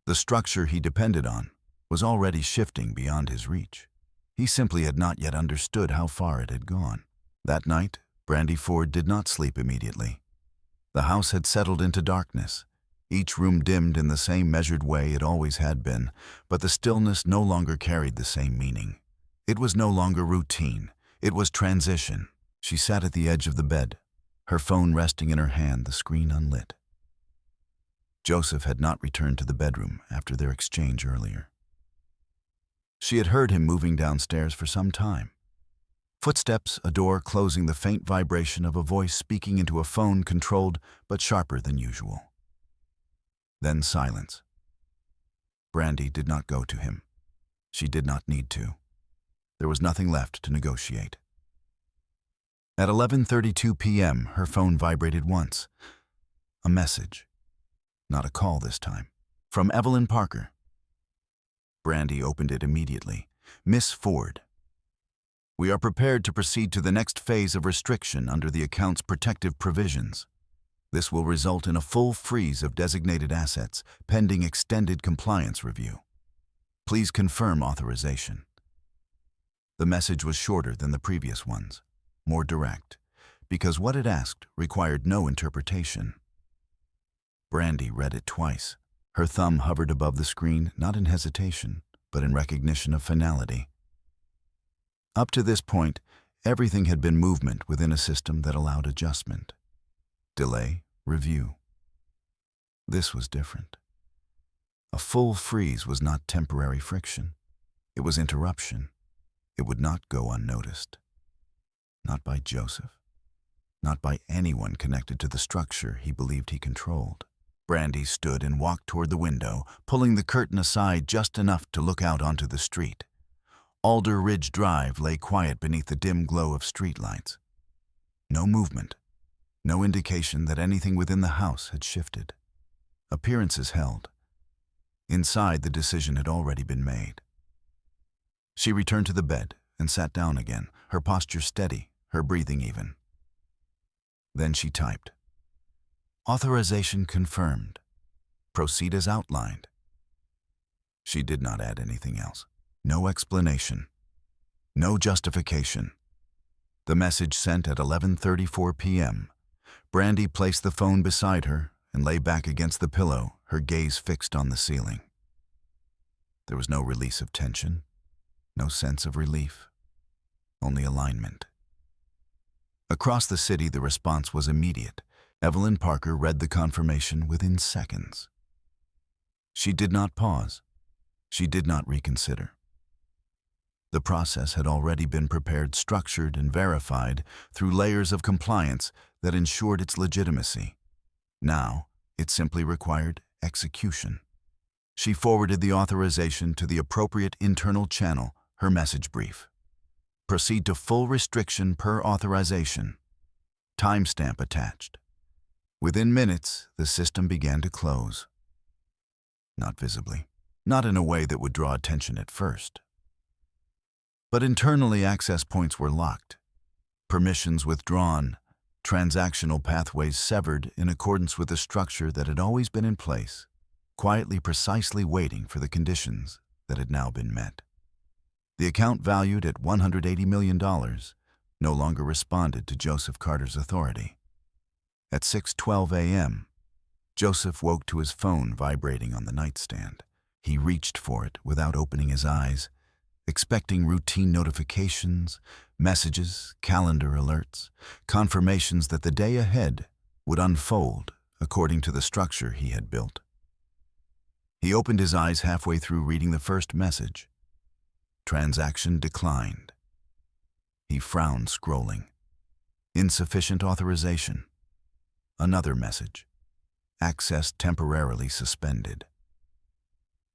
Speaker 1: the structure he depended on was already shifting beyond his reach. He simply had not yet understood how far it had gone. That night, Brandy Ford did not sleep immediately. The house had settled into darkness, each room dimmed in the same measured way it always had been, but the stillness no longer carried the same meaning. It was no longer routine. It was transition. She sat at the edge of the bed, her phone resting in her hand, the screen unlit. Joseph had not returned to the bedroom after their exchange earlier. She had heard him moving downstairs for some time. Footsteps, a door closing, the faint vibration of a voice speaking into a phone controlled but sharper than usual. Then silence. Brandy did not go to him. She did not need to. There was nothing left to negotiate. At 11:32 p.m., her phone vibrated once. A message. Not a call this time. From Evelyn Parker. Brandy opened it immediately. "Miss Ford. We are prepared to proceed to the next phase of restriction under the account's protective provisions. This will result in a full freeze of designated assets, pending extended compliance review. Please confirm authorization." The message was shorter than the previous ones, more direct, because what it asked required no interpretation. Brandy read it twice. Her thumb hovered above the screen, not in hesitation, but in recognition of finality. Up to this point, everything had been movement within a system that allowed adjustment. Delay, review. This was different. A full freeze was not temporary friction. It was interruption. It would not go unnoticed. Not by Joseph. Not by anyone connected to the structure he believed he controlled. Brandy stood and walked toward the window, pulling the curtain aside just enough to look out onto the street. Alder Ridge Drive lay quiet beneath the dim glow of streetlights. No movement. No indication that anything within the house had shifted. Appearances held. Inside, the decision had already been made. She returned to the bed and sat down again, her posture steady, her breathing even. Then she typed, "Authorization confirmed. Proceed as outlined." She did not add anything else. No explanation. No justification. The message sent at 11:34 p.m. Brandy placed the phone beside her and lay back against the pillow, her gaze fixed on the ceiling. There was no release of tension, no sense of relief, only alignment. Across the city, the response was immediate. Evelyn Parker read the confirmation within seconds. She did not pause. She did not reconsider. The process had already been prepared, structured, and verified through layers of compliance that ensured its legitimacy. Now, It simply required execution. She forwarded the authorization to the appropriate internal channel, her message brief. Proceed to full restriction per authorization. Timestamp attached. Within minutes, the system began to close. Not visibly, not in a way that would draw attention at first. But internally, access points were locked, permissions withdrawn, transactional pathways severed in accordance with the structure that had always been in place, quietly, precisely waiting for the conditions that had now been met. The account, valued at $180 million, no longer responded to Joseph Carter's authority. At 6:12 a.m., Joseph woke to his phone vibrating on the nightstand. He reached for it without opening his eyes, expecting routine notifications, messages, calendar alerts, confirmations that the day ahead would unfold according to the structure he had built. He opened his eyes halfway through reading the first message. Transaction declined. He frowned, scrolling. Insufficient authorization. Another message. Access temporarily suspended.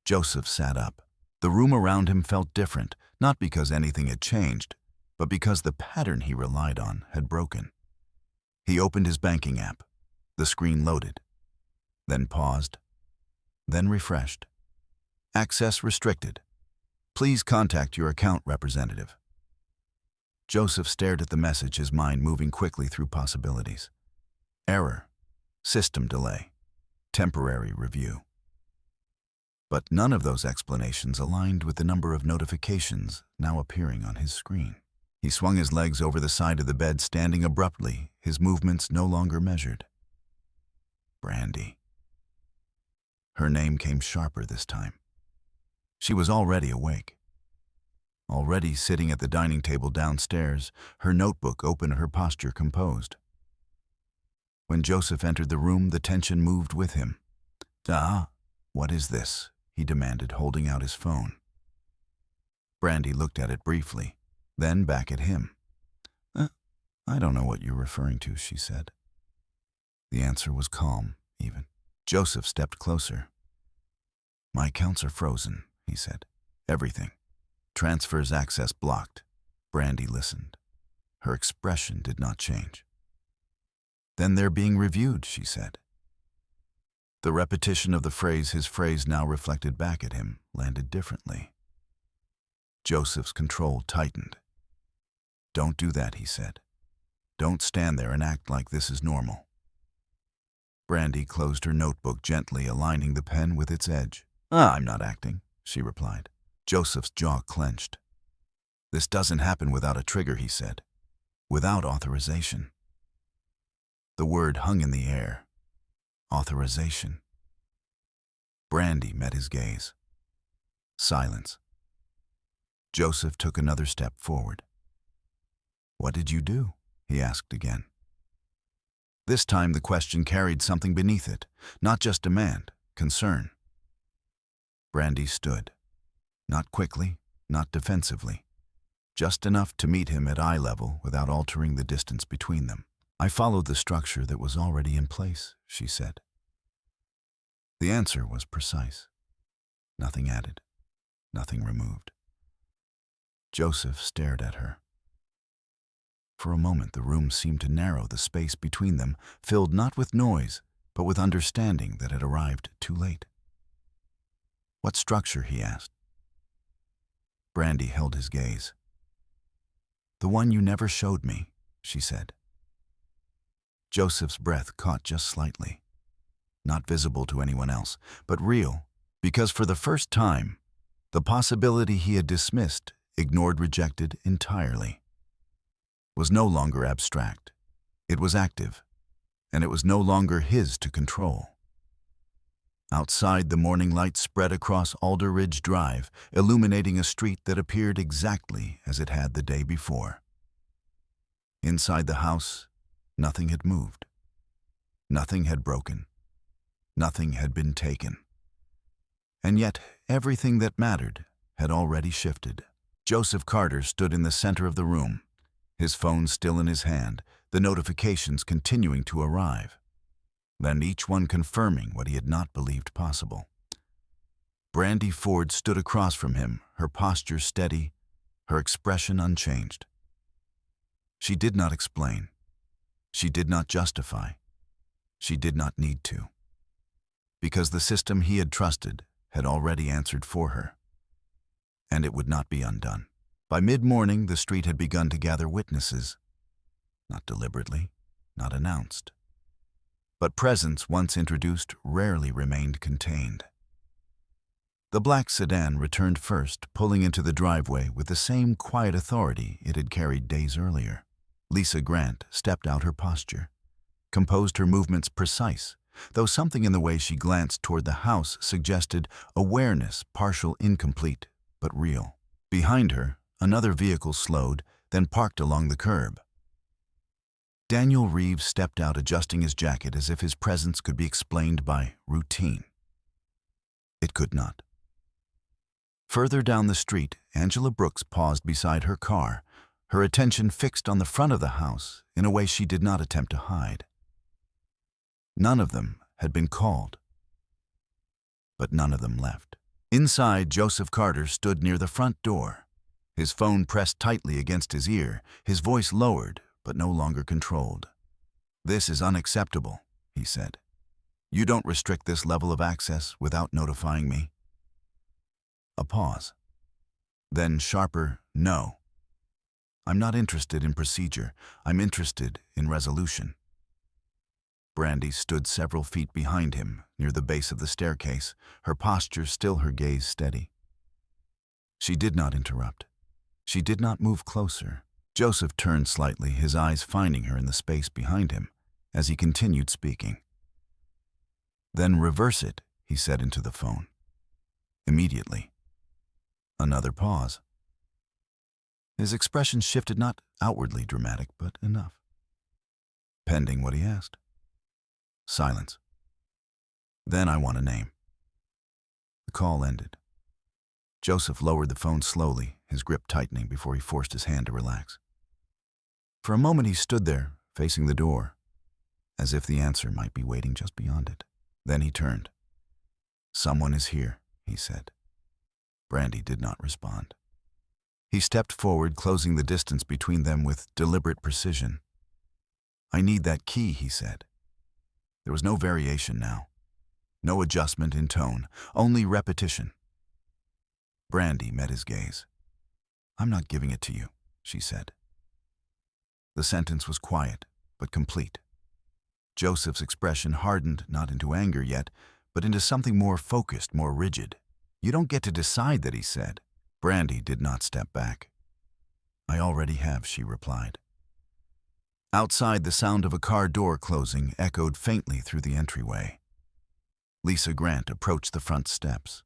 Speaker 1: Joseph sat up. The room around him felt different, not because anything had changed, but because the pattern he relied on had broken. He opened his banking app. The screen loaded, then paused, then refreshed. Access restricted. Please contact your account representative. Joseph stared at the message, his mind moving quickly through possibilities. Error. System delay. Temporary review. But none of those explanations aligned with the number of notifications now appearing on his screen. He swung his legs over the side of the bed, standing abruptly, his movements no longer measured. Brandy. Her name came sharper this time. She was already awake. Already sitting at the dining table downstairs, her notebook open, her posture composed. When Joseph entered the room, the tension moved with him. What is this?" he demanded, holding out his phone. Brandy looked at it briefly, then back at him. I don't know what you're referring to," she said. The answer was calm, even. Joseph stepped closer. "My accounts are frozen," he said. "Everything. Transfers access blocked." Brandy listened. Her expression did not change. "Then they're being reviewed," she said. The repetition of the phrase, his phrase now reflected back at him, landed differently. Joseph's control tightened. "Don't do that," he said. "Don't stand there and act like this is normal." Brandy closed her notebook gently, aligning the pen with its edge. "I'm not acting," she replied. Joseph's jaw clenched. "This doesn't happen without a trigger," he said. "Without authorization." The word hung in the air. Authorization. Brandy met his gaze. Silence. Joseph took another step forward. "What did you do?" he asked again. This time the question carried something beneath it, not just demand, concern. Brandy stood. Not quickly, not defensively. Just enough to meet him at eye level without altering the distance between them. "I followed the structure that was already in place," she said. The answer was precise. Nothing added, nothing removed. Joseph stared at her. For a moment the room seemed to narrow, the space between them filled not with noise, but with understanding that had arrived too late. "What structure?" he asked. Brandy held his gaze. "The one you never showed me," she said. Joseph's breath caught just slightly. Not visible to anyone else, but real, because for the first time, the possibility he had dismissed, ignored, rejected entirely, was no longer abstract. It was active, and it was no longer his to control. Outside, the morning light spread across Alder Ridge Drive, illuminating a street that appeared exactly as it had the day before. Inside the house, nothing had moved. Nothing had broken. Nothing had been taken. And yet, everything that mattered had already shifted. Joseph Carter stood in the center of the room, his phone still in his hand, the notifications continuing to arrive. then each one confirming what he had not believed possible. Brandy Ford stood across from him, her posture steady, her expression unchanged. She did not explain. She did not justify. She did not need to. Because the system he had trusted had already answered for her. And it would not be undone. By mid-morning, the street had begun to gather witnesses. Not deliberately, not announced. But presence once introduced rarely remained contained. The black sedan returned first, pulling into the driveway with the same quiet authority it had carried days earlier. Lisa Grant stepped out, her posture, composed, her movements precise, though something in the way she glanced toward the house suggested awareness, partial, incomplete, but real. Behind her, another vehicle slowed, then parked along the curb. Daniel Reeves stepped out, adjusting his jacket as if his presence could be explained by routine. It could not. Further down the street, Angela Brooks paused beside her car, her attention fixed on the front of the house in a way she did not attempt to hide. None of them had been called, but none of them left. Inside, Joseph Carter stood near the front door, his phone pressed tightly against his ear, his voice lowered but no longer controlled. "This is unacceptable," he said. "You don't restrict this level of access without notifying me." A pause. Then sharper, "No. I'm not interested in procedure. I'm interested in resolution." Brandy stood several feet behind him, near the base of the staircase, her posture still, her gaze steady. She did not interrupt. She did not move closer. Joseph turned slightly, his eyes finding her in the space behind him, as he continued speaking. "Then reverse it," he said into the phone. Immediately. Another pause. His expression shifted, not outwardly dramatic, but enough. Pending what he asked. Silence. "Then I want a name." The call ended. Joseph lowered the phone slowly, his grip tightening before he forced his hand to relax. For a moment he stood there, facing the door, as if the answer might be waiting just beyond it. Then he turned. "Someone is here," he said. Brandy did not respond. He stepped forward, closing the distance between them with deliberate precision. "I need that key," he said. There was no variation now. No adjustment in tone, only repetition. Brandy met his gaze. "I'm not giving it to you," she said. The sentence was quiet, but complete. Joseph's expression hardened, not into anger yet, but into something more focused, more rigid. "You don't get to decide that," he said. Brandy did not step back. "I already have," she replied. Outside, the sound of a car door closing echoed faintly through the entryway. Lisa Grant approached the front steps.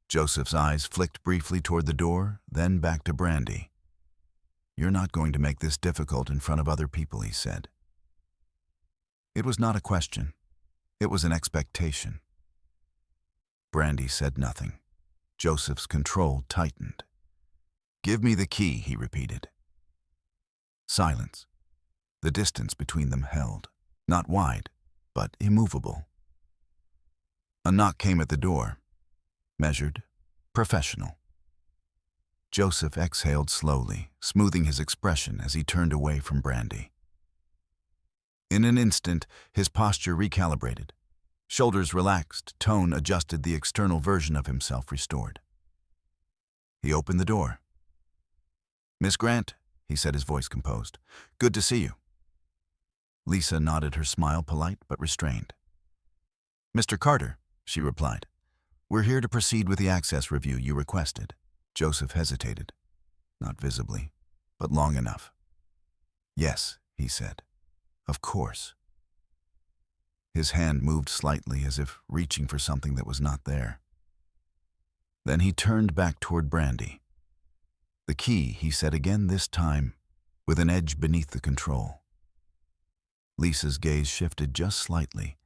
Speaker 1: Joseph's eyes flicked briefly toward the door, then back to Brandy. "You're not going to make this difficult in front of other people," he said. It was not a question. It was an expectation. Brandy said nothing. Joseph's control tightened. "Give me the key," he repeated. Silence. The distance between them held, not wide, but immovable. A knock came at the door. Measured, professional. Joseph exhaled slowly, smoothing his expression as he turned away from Brandy. In an instant, his posture recalibrated. Shoulders relaxed, tone adjusted, the external version of himself restored. He opened the door. "Miss Grant," he said, his voice composed. "Good to see you." Lisa nodded, her smile polite but restrained. "Mr. Carter," she replied. "We're here to proceed with the access review you requested." Joseph hesitated, not visibly, but long enough. "Yes," he said. "Of course." His hand moved slightly as if reaching for something that was not there. Then he turned back toward Brandy. "The key," he said again, this time with an edge beneath the control. Lisa's gaze shifted just slightly,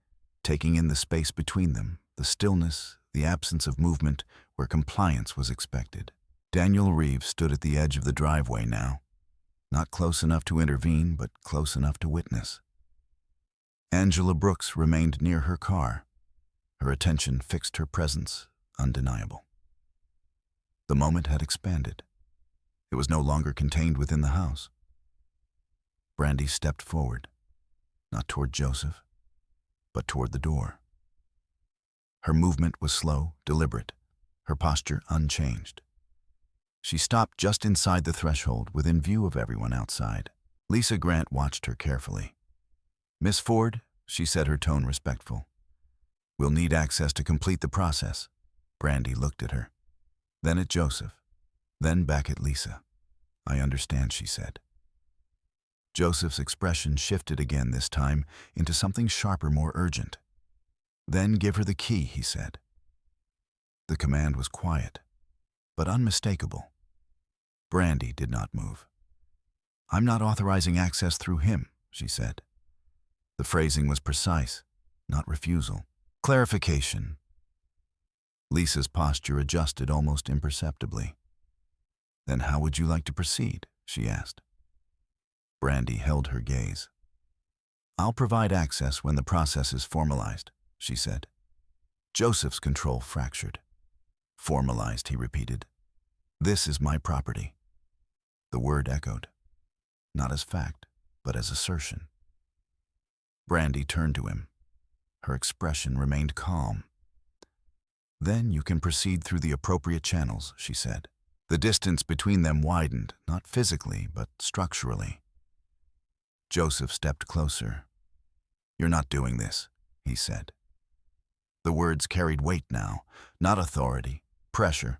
Speaker 1: taking in the space between them, the stillness, the absence of movement where compliance was expected. Daniel Reeves stood at the edge of the driveway now, not close enough to intervene, but close enough to witness. Angela Brooks remained near her car. Her attention fixed, her presence undeniable. The moment had expanded. It was no longer contained within the house. Brandy stepped forward, not toward Joseph, but toward the door. Her movement was slow, deliberate, her posture unchanged. She stopped just inside the threshold, within view of everyone outside. Lisa Grant watched her carefully. "Miss Ford," she said, her tone respectful. "We'll need access to complete the process." Brandy looked at her, then at Joseph, then back at Lisa. "I understand," she said. Joseph's expression shifted again, this time into something sharper, more urgent. "Then give her the key," he said. The command was quiet, but unmistakable. Brandy did not move. "I'm not authorizing access through him," she said. The phrasing was precise, not refusal. Clarification. Lisa's posture adjusted almost imperceptibly. "Then how would you like to proceed?" she asked. Brandy held her gaze. "I'll provide access when the process is formalized," she said. Joseph's control fractured. "Formalized," he repeated. "This is my property." The word echoed, not as fact, but as assertion. Brandy turned to him. Her expression remained calm. "Then you can proceed through the appropriate channels," she said. The distance between them widened, not physically, but structurally. Joseph stepped closer. "You're not doing this," he said. The words carried weight now, not authority, pressure.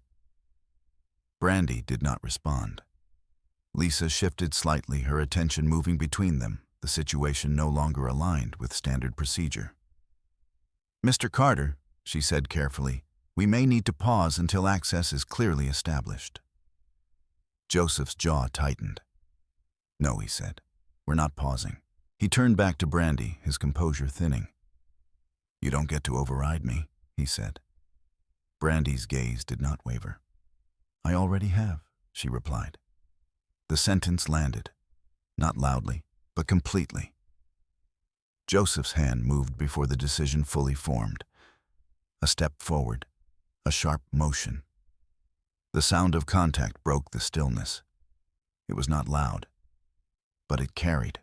Speaker 1: Brandy did not respond. Lisa shifted slightly, her attention moving between them, the situation no longer aligned with standard procedure. "Mr. Carter," she said carefully, "we may need to pause until access is clearly established." Joseph's jaw tightened. "No," he said. "We're not pausing." He turned back to Brandy, his composure thinning. "You don't get to override me," he said. Brandy's gaze did not waver. "I already have," she replied. The sentence landed, not loudly, but completely. Joseph's hand moved before the decision fully formed. A step forward, a sharp motion. The sound of contact broke the stillness. It was not loud, but it carried.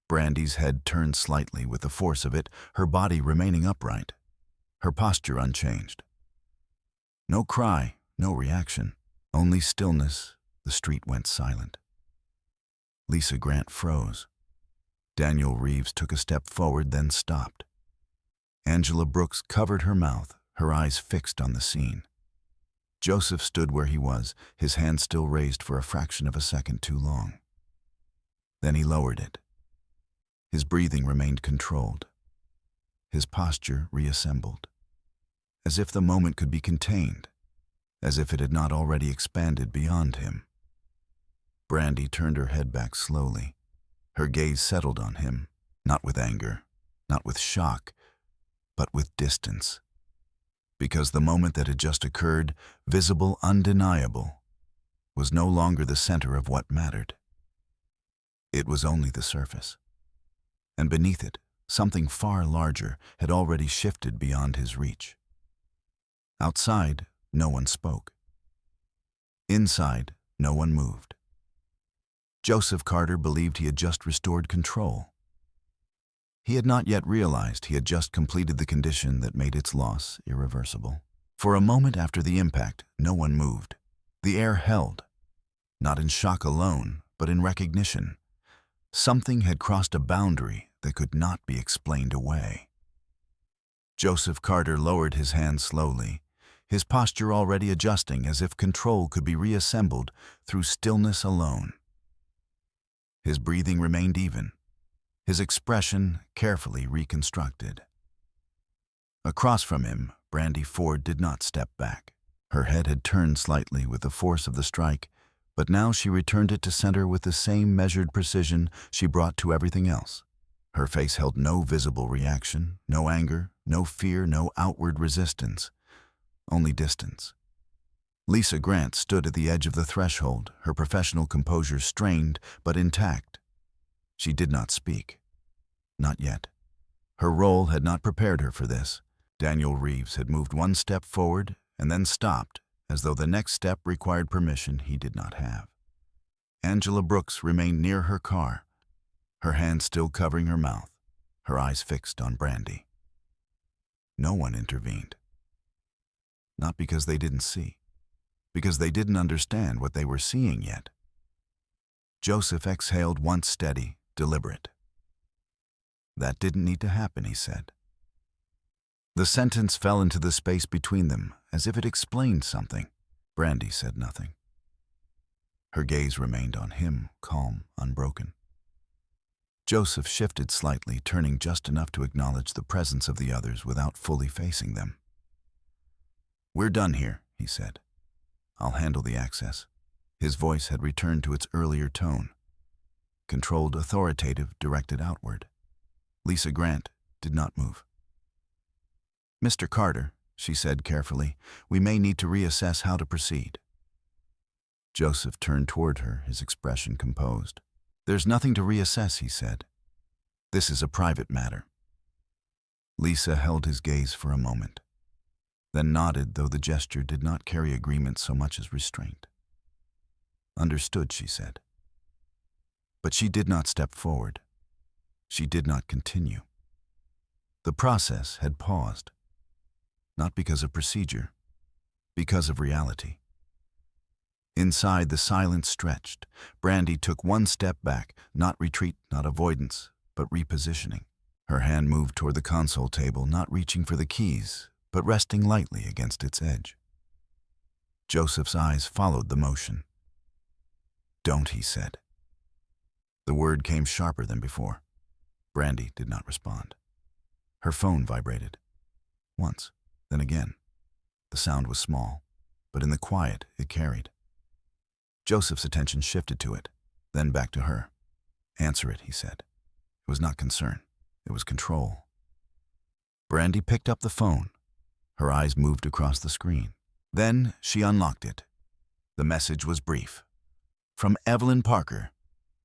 Speaker 1: Brandy's head turned slightly with the force of it, her body remaining upright, her posture unchanged. No cry, no reaction, only stillness. The street went silent. Lisa Grant froze. Daniel Reeves took a step forward, then stopped. Angela Brooks covered her mouth, her eyes fixed on the scene. Joseph stood where he was, his hand still raised for a fraction of a second too long. Then he lowered it. His breathing remained controlled. His posture reassembled. As if the moment could be contained, as if it had not already expanded beyond him. Brandy turned her head back slowly. Her gaze settled on him, not with anger, not with shock, but with distance. Because the moment that had just occurred, visible, undeniable, was no longer the center of what mattered. It was only the surface. And beneath it, something far larger had already shifted beyond his reach. Outside, no one spoke. Inside, no one moved. Joseph Carter believed he had just restored control. He had not yet realized he had just completed the condition that made its loss irreversible. For a moment after the impact, no one moved. The air held, not in shock alone, but in recognition. Something had crossed a boundary that could not be explained away. Joseph Carter lowered his hand slowly, his posture already adjusting as if control could be reassembled through stillness alone. His breathing remained even, his expression carefully reconstructed. Across from him, Brandy Ford did not step back. Her head had turned slightly with the force of the strike, but now she returned it to center with the same measured precision she brought to everything else. Her face held no visible reaction, no anger, no fear, no outward resistance, only distance. Lisa Grant stood at the edge of the threshold, her professional composure strained but intact. She did not speak. Not yet. Her role had not prepared her for this. Daniel Reeves had moved one step forward and then stopped, as though the next step required permission he did not have. Angela Brooks remained near her car, her hand still covering her mouth, her eyes fixed on Brandy. No one intervened. Not because they didn't see, because they didn't understand what they were seeing yet. Joseph exhaled once steady, deliberate. "That didn't need to happen," he said. The sentence fell into the space between them, as if it explained something. Brandy said nothing. Her gaze remained on him, calm, unbroken. Joseph shifted slightly, turning just enough to acknowledge the presence of the others without fully facing them. "We're done here," he said. "I'll handle the access." His voice had returned to its earlier tone, controlled, authoritative, directed outward. Lisa Grant did not move. "Mr. Carter," she said carefully, "we may need to reassess how to proceed." Joseph turned toward her, his expression composed. "There's nothing to reassess," he said. "This is a private matter." Lisa held his gaze for a moment, then nodded, though the gesture did not carry agreement so much as restraint. "Understood," she said. But she did not step forward. She did not continue. The process had paused, not because of procedure, because of reality. Inside, the silence stretched. Brandy took one step back, not retreat, not avoidance, but repositioning. Her hand moved toward the console table, not reaching for the keys, but resting lightly against its edge. Joseph's eyes followed the motion. "Don't," he said. The word came sharper than before. Brandy did not respond. Her phone vibrated. Once, then again. The sound was small, but in the quiet it carried. Joseph's attention shifted to it, then back to her. "Answer it," he said. It was not concern. It was control. Brandy picked up the phone. Her eyes moved across the screen. Then she unlocked it. The message was brief. From Evelyn Parker.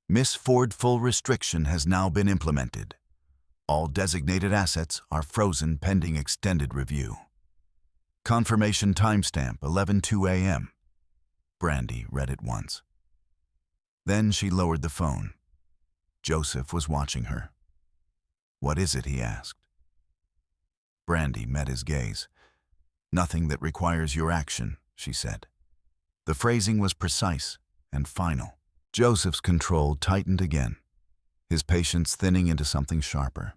Speaker 1: "Miss Ford, full restriction has now been implemented. All designated assets are frozen pending extended review. Confirmation timestamp 11:02 a.m. Brandy read it once. Then she lowered the phone. Joseph was watching her. "What is it?" he asked. Brandy met his gaze. "Nothing that requires your action," she said. The phrasing was precise and final. Joseph's control tightened again, his patience thinning into something sharper.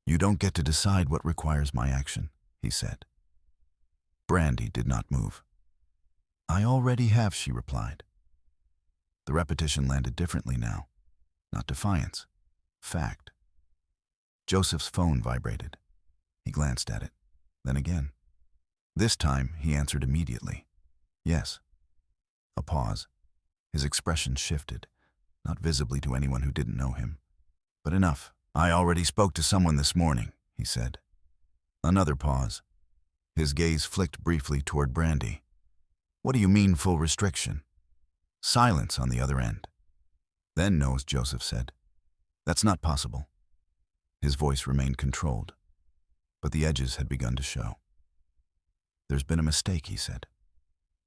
Speaker 1: "You don't get to decide what requires my action," he said. Brandy did not move. "I already have," she replied. The repetition landed differently now. Not defiance. Fact. Joseph's phone vibrated. He glanced at it, then again. This time, he answered immediately. "Yes." A pause. His expression shifted, not visibly to anyone who didn't know him. "But enough. I already spoke to someone this morning," he said. Another pause. His gaze flicked briefly toward Brandy. "What do you mean, full restriction?" Silence on the other end. "Then no," Joseph said. "That's not possible." His voice remained controlled, but the edges had begun to show. "There's been a mistake," he said.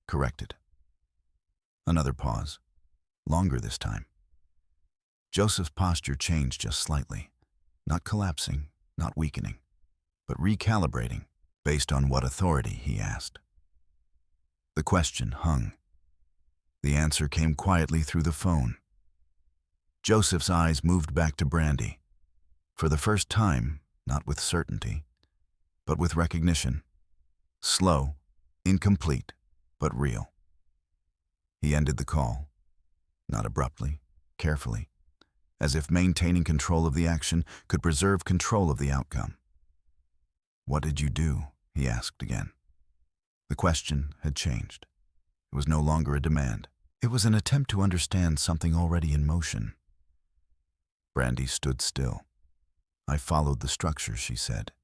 Speaker 1: "Corrected." Another pause. Longer this time. Joseph's posture changed just slightly. Not collapsing, not weakening, but recalibrating. "Based on what authority?" he asked. The question hung. The answer came quietly through the phone. Joseph's eyes moved back to Brandy. For the first time, not with certainty, but with recognition. Slow, incomplete, but real. He ended the call, not abruptly, carefully, as if maintaining control of the action could preserve control of the outcome. "What did you do?" he asked again. The question had changed. It was no longer a demand. It was an attempt to understand something already in motion. Brandy stood still. "I followed the structure," she said.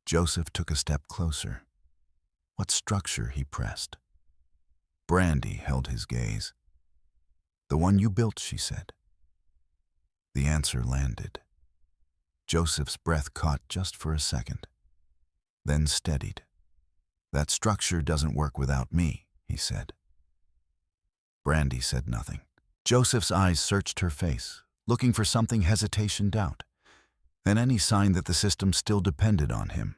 Speaker 1: Joseph took a step closer. "What structure?" he pressed. Brandy held his gaze. "The one you built," she said. The answer landed. Joseph's breath caught just for a second, then steadied. "That structure doesn't work without me," he said. Brandy said nothing. Joseph's eyes searched her face, looking for something hesitation, doubt, and any sign that the system still depended on him.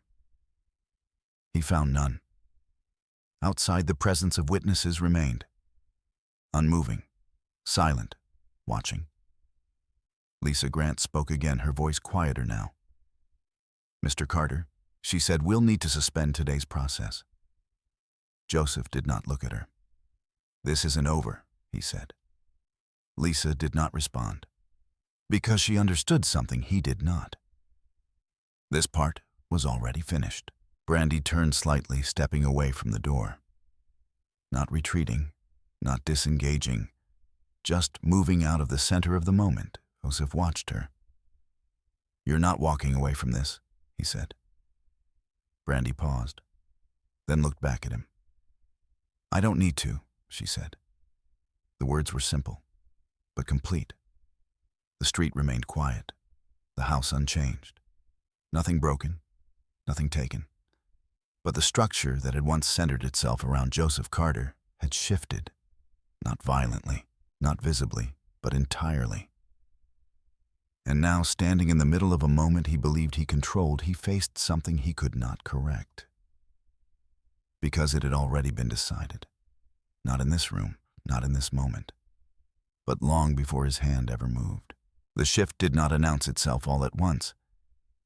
Speaker 1: He found none. Outside, the presence of witnesses remained, unmoving, silent, watching. Lisa Grant spoke again, her voice quieter now. "Mr. Carter," she said, "we'll need to suspend today's process." Joseph did not look at her. "This isn't over," he said. Lisa did not respond, because she understood something he did not. This part was already finished. Brandy turned slightly, stepping away from the door. Not retreating, not disengaging, just moving out of the center of the moment. Joseph watched her. "You're not walking away from this," he said. Brandy paused, then looked back at him. "I don't need to," she said. The words were simple, but complete. The street remained quiet, the house unchanged. Nothing broken, nothing taken. But the structure that had once centered itself around Joseph Carter had shifted, not violently, not visibly, but entirely. And now, standing in the middle of a moment he believed he controlled, he faced something he could not correct. Because it had already been decided. Not in this room, not in this moment, but long before his hand ever moved. The shift did not announce itself all at once.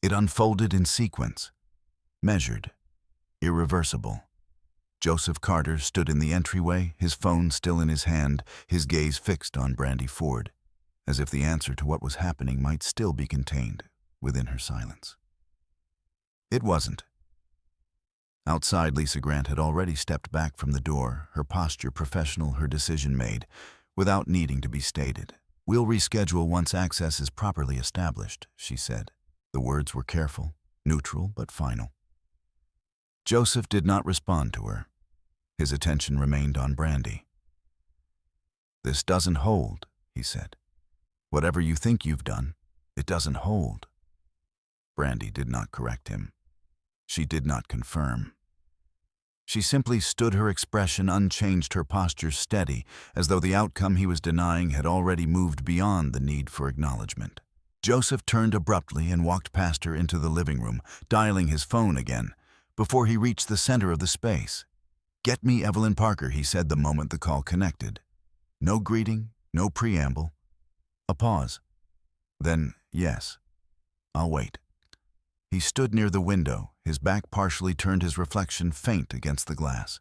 Speaker 1: It unfolded in sequence, measured, irreversible. Joseph Carter stood in the entryway, his phone still in his hand, his gaze fixed on Brandy Ford, as if the answer to what was happening might still be contained within her silence. It wasn't. Outside, Lisa Grant had already stepped back from the door, her posture professional, her decision made, without needing to be stated. "We'll reschedule once access is properly established," she said. The words were careful, neutral, but final. Joseph did not respond to her. His attention remained on Brandy. "This doesn't hold," he said. "Whatever you think you've done, it doesn't hold." Brandy did not correct him. She did not confirm. She simply stood, her expression unchanged, her posture steady, as though the outcome he was denying had already moved beyond the need for acknowledgement. Joseph turned abruptly and walked past her into the living room, dialing his phone again, before he reached the center of the space. "Get me Evelyn Parker," he said the moment the call connected. No greeting, no preamble. A pause. Then, "Yes, I'll wait." He stood near the window, his back partially turned, his reflection faint against the glass.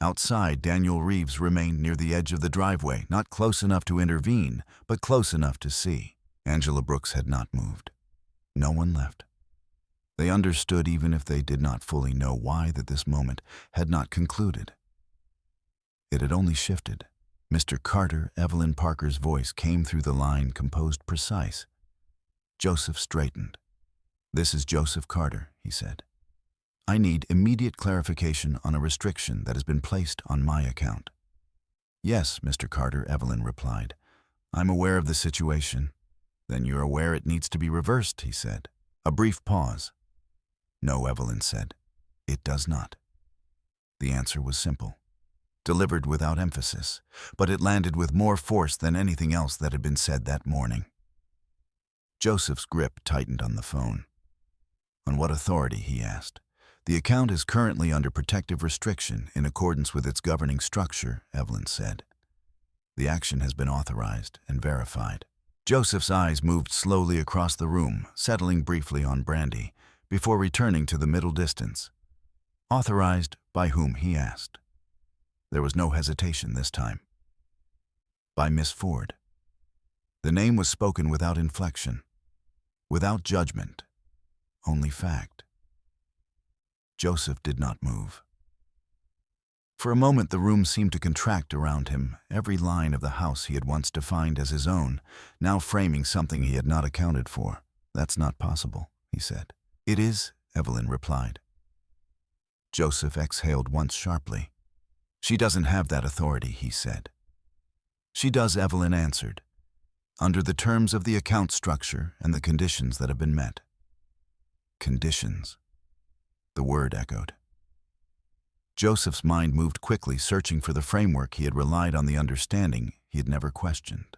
Speaker 1: Outside, Daniel Reeves remained near the edge of the driveway, not close enough to intervene, but close enough to see. Angela Brooks had not moved. No one left. They understood, even if they did not fully know why, that this moment had not concluded. It had only shifted. Mr. Carter, Evelyn Parker's voice came through the line, composed, precise. Joseph straightened. "This is Joseph Carter," he said. "I need immediate clarification on a restriction that has been placed on my account." "Yes, Mr. Carter," Evelyn replied. "I'm aware of the situation." "Then you're aware it needs to be reversed," he said. A brief pause. "No," Evelyn said. "It does not." The answer was simple, delivered without emphasis, but it landed with more force than anything else that had been said that morning. Joseph's grip tightened on the phone. "On what authority?" he asked. "The account is currently under protective restriction in accordance with its governing structure," Evelyn said. "The action has been authorized and verified." Joseph's eyes moved slowly across the room, settling briefly on Brandy, before returning to the middle distance. "Authorized by whom?" he asked. There was no hesitation this time. "By Miss Ford." The name was spoken without inflection, without judgment, only fact. Joseph did not move. For a moment the room seemed to contract around him, every line of the house he had once defined as his own, now framing something he had not accounted for. "That's not possible," he said. "It is," Evelyn replied. Joseph exhaled once sharply. "She doesn't have that authority," he said. "She does," Evelyn answered. under the terms of the account structure and the conditions that have been met. Conditions. The word echoed. Joseph's mind moved quickly, searching for the framework he had relied on, the understanding he had never questioned.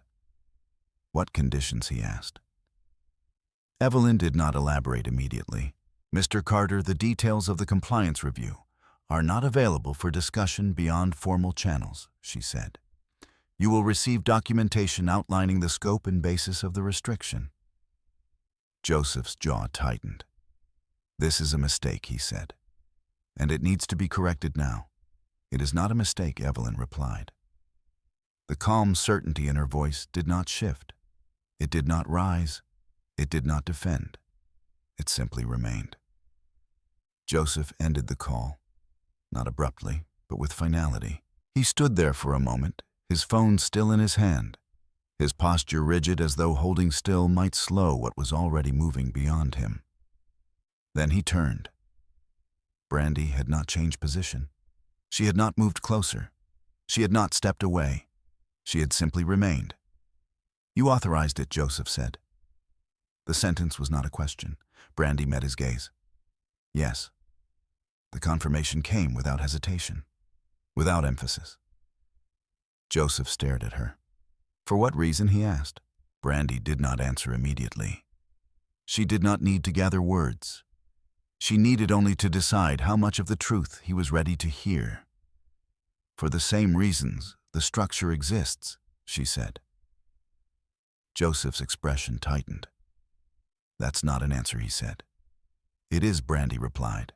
Speaker 1: What conditions, he asked. Evelyn did not elaborate immediately. Mr. Carter, the details of the compliance review are not available for discussion beyond formal channels, she said. You will receive documentation outlining the scope and basis of the restriction. Joseph's jaw tightened. This is a mistake, he said, and it needs to be corrected now. It is not a mistake, Evelyn replied. The calm certainty in her voice did not shift. It did not rise. It did not defend. It simply remained. Joseph ended the call, not abruptly, but with finality. He stood there for a moment, his phone still in his hand, his posture rigid as though holding still might slow what was already moving beyond him. Then he turned. Brandy had not changed position. She had not moved closer. She had not stepped away. She had simply remained. You authorized it, Joseph said. The sentence was not a question. Brandy met his gaze. Yes. The confirmation came without hesitation, without emphasis. Joseph stared at her. For what reason, he asked. Brandy did not answer immediately. She did not need to gather words. She needed only to decide how much of the truth he was ready to hear. For the same reasons, the structure exists, she said. Joseph's expression tightened. That's not an answer, he said. It is, Brandy replied.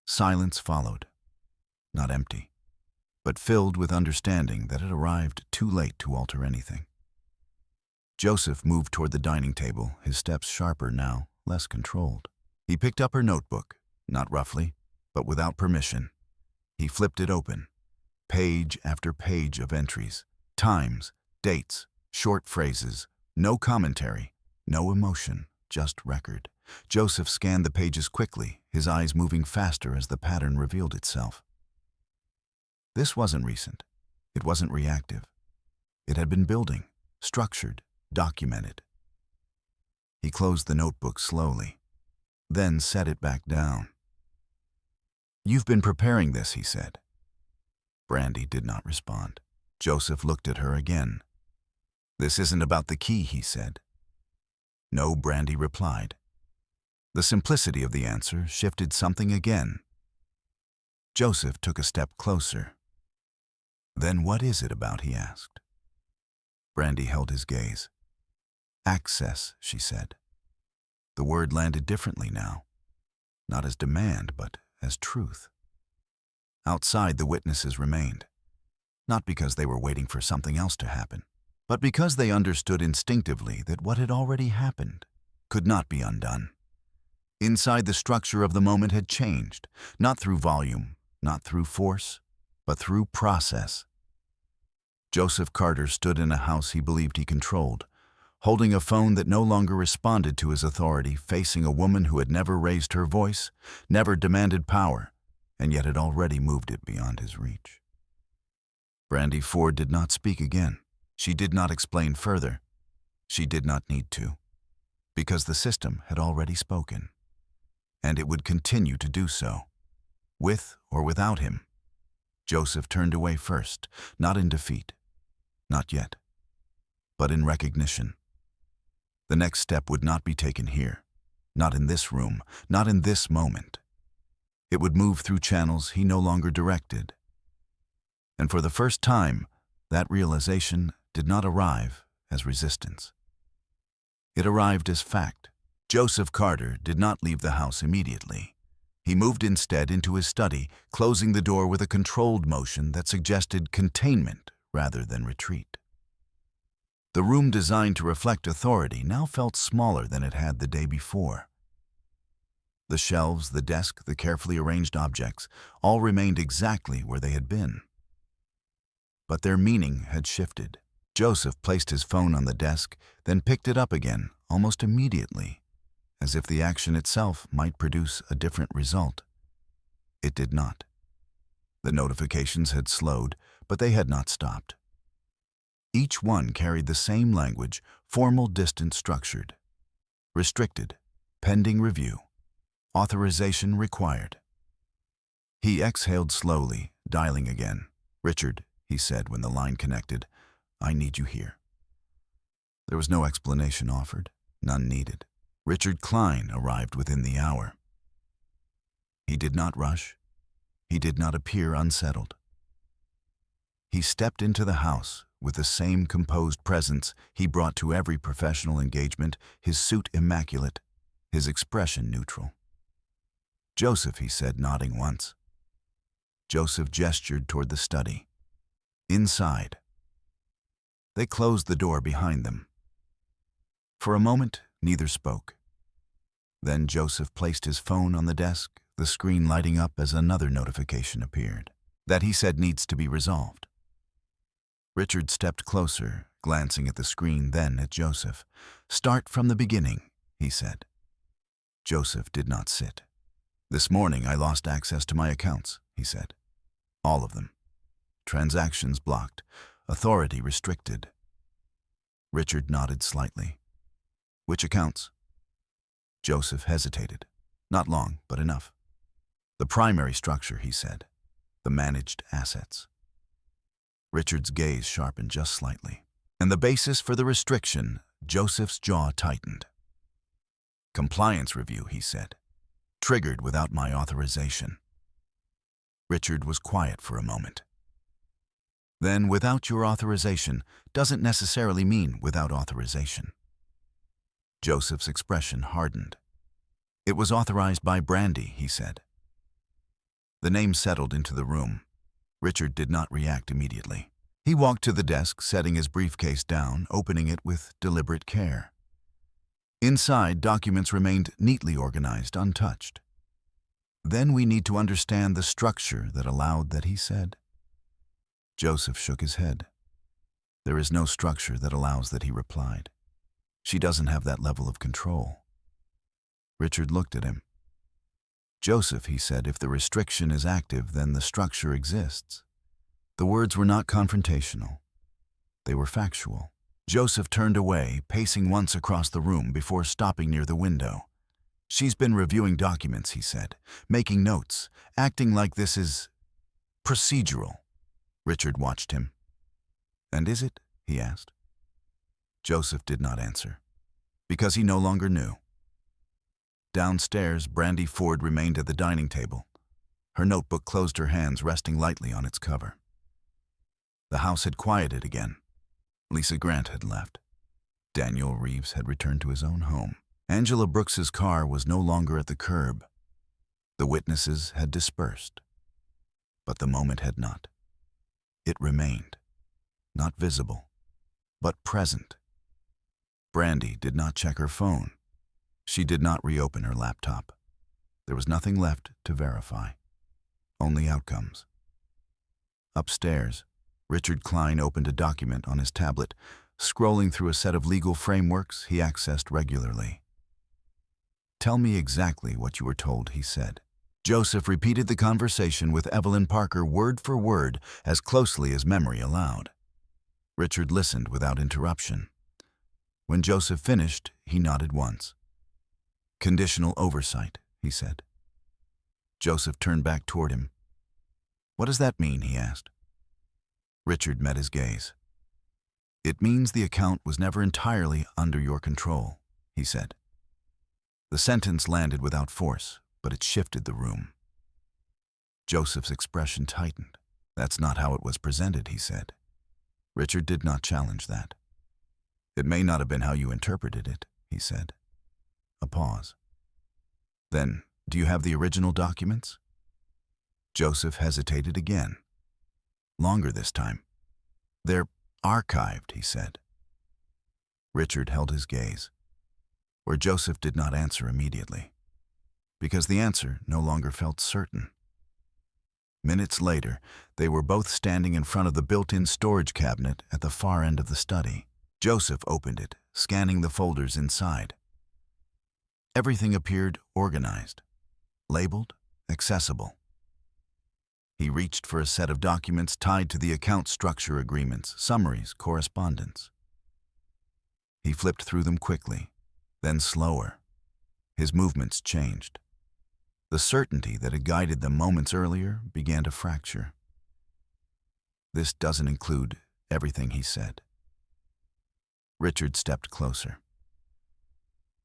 Speaker 1: Silence followed, not empty, but filled with understanding that it arrived too late to alter anything. Joseph moved toward the dining table, his steps sharper now, less controlled. He picked up her notebook, not roughly, but without permission. He flipped it open. Page after page of entries, times, dates, short phrases, no commentary, no emotion, just record. Joseph scanned the pages quickly, his eyes moving faster as the pattern revealed itself. This wasn't recent. It wasn't reactive. It had been building, structured, documented. He closed the notebook slowly, then set it back down. You've been preparing this, he said. Brandy did not respond. Joseph looked at her again. This isn't about the key, he said. No, Brandy replied. The simplicity of the answer shifted something again. Joseph took a step closer. Then what is it about, he asked. Brandy held his gaze. Access, she said. The word landed differently now, not as demand, but as truth. Outside, the witnesses remained, not because they were waiting for something else to happen, but because they understood instinctively that what had already happened could not be undone. Inside, the structure of the moment had changed, not through volume, not through force, but through process. Joseph Carter stood in a house he believed he controlled, holding a phone that no longer responded to his authority, facing a woman who had never raised her voice, never demanded power, and yet had already moved it beyond his reach. Brandy Ford did not speak again. She did not explain further. She did not need to, because the system had already spoken, and it would continue to do so, with or without him. Joseph turned away first, not in defeat, not yet, but in recognition. The next step would not be taken here, not in this room, not in this moment. It would move through channels he no longer directed. And for the first time, that realization did not arrive as resistance. It arrived as fact. Joseph Carter did not leave the house immediately. He moved instead into his study, closing the door with a controlled motion that suggested containment rather than retreat. The room, designed to reflect authority, now felt smaller than it had the day before. The shelves, the desk, the carefully arranged objects all remained exactly where they had been. But their meaning had shifted. Joseph placed his phone on the desk, then picked it up again, almost immediately, as if the action itself might produce a different result. It did not. The notifications had slowed, but they had not stopped. Each one carried the same language, formal, distant, structured. Restricted, pending review, authorization required. He exhaled slowly, dialing again. "Richard," he said when the line connected, "I need you here." There was no explanation offered, none needed. Richard Klein arrived within the hour. He did not rush. He did not appear unsettled. He stepped into the house with the same composed presence he brought to every professional engagement, his suit immaculate, his expression neutral. "Joseph," he said, nodding once. Joseph gestured toward the study. "Inside." They closed the door behind them. For a moment, neither spoke. Then Joseph placed his phone on the desk, the screen lighting up as another notification appeared. That, he said, needs to be resolved. Richard stepped closer, glancing at the screen, then at Joseph. "Start from the beginning," he said. Joseph did not sit. "This morning I lost access to my accounts," he said. "All of them. Transactions blocked. Authority restricted." Richard nodded slightly. "Which accounts?" Joseph hesitated. "Not long, but enough." "The primary structure," he said. "The managed assets." Richard's gaze sharpened just slightly. "And the basis for the restriction?" Joseph's jaw tightened. "Compliance review," he said. "Triggered without my authorization." Richard was quiet for a moment. "Then without your authorization doesn't necessarily mean without authorization." Joseph's expression hardened. "It was authorized by Brandy," he said. The name settled into the room. Richard did not react immediately. He walked to the desk, setting his briefcase down, opening it with deliberate care. Inside, documents remained neatly organized, untouched. "Then we need to understand the structure that allowed that," he said. Joseph shook his head. "There is no structure that allows that," he replied. "She doesn't have that level of control." Richard looked at him. "Joseph," he said, "if the restriction is active, then the structure exists." The words were not confrontational. They were factual. Joseph turned away, pacing once across the room before stopping near the window. "She's been reviewing documents," he said, "making notes, acting like this is procedural." Richard watched him. "And is it?" he asked. Joseph did not answer, because he no longer knew. Downstairs, Brandy Ford remained at the dining table. Her notebook closed her hands, resting lightly on its cover. The house had quieted again. Lisa Grant had left. Daniel Reeves had returned to his own home. Angela Brooks's car was no longer at the curb. The witnesses had dispersed. But the moment had not. It remained, not visible, but present. Brandy did not check her phone. She did not reopen her laptop. There was nothing left to verify. Only outcomes. Upstairs, Richard Klein opened a document on his tablet, scrolling through a set of legal frameworks he accessed regularly. "Tell me exactly what you were told," he said. Joseph repeated the conversation with Evelyn Parker word for word, as closely as memory allowed. Richard listened without interruption. When Joseph finished, he nodded once. "Conditional oversight," he said. Joseph turned back toward him. "What does that mean?" he asked. Richard met his gaze. "It means the account was never entirely under your control," he said. The sentence landed without force, but it shifted the room. Joseph's expression tightened. "That's not how it was presented," he said. Richard did not challenge that. "It may not have been how you interpreted it," he said. A pause. "Then, do you have the original documents?" Joseph hesitated again. Longer this time. "They're archived," he said. Richard held his gaze, where Joseph did not answer immediately, because the answer no longer felt certain. Minutes later, they were both standing in front of the built-in storage cabinet at the far end of the study. Joseph opened it, scanning the folders inside. Everything appeared organized, labeled, accessible. He reached for a set of documents tied to the account structure agreements, summaries, correspondence. He flipped through them quickly, then slower. His movements changed. The certainty that had guided them moments earlier began to fracture. This doesn't include everything, he said. Richard stepped closer.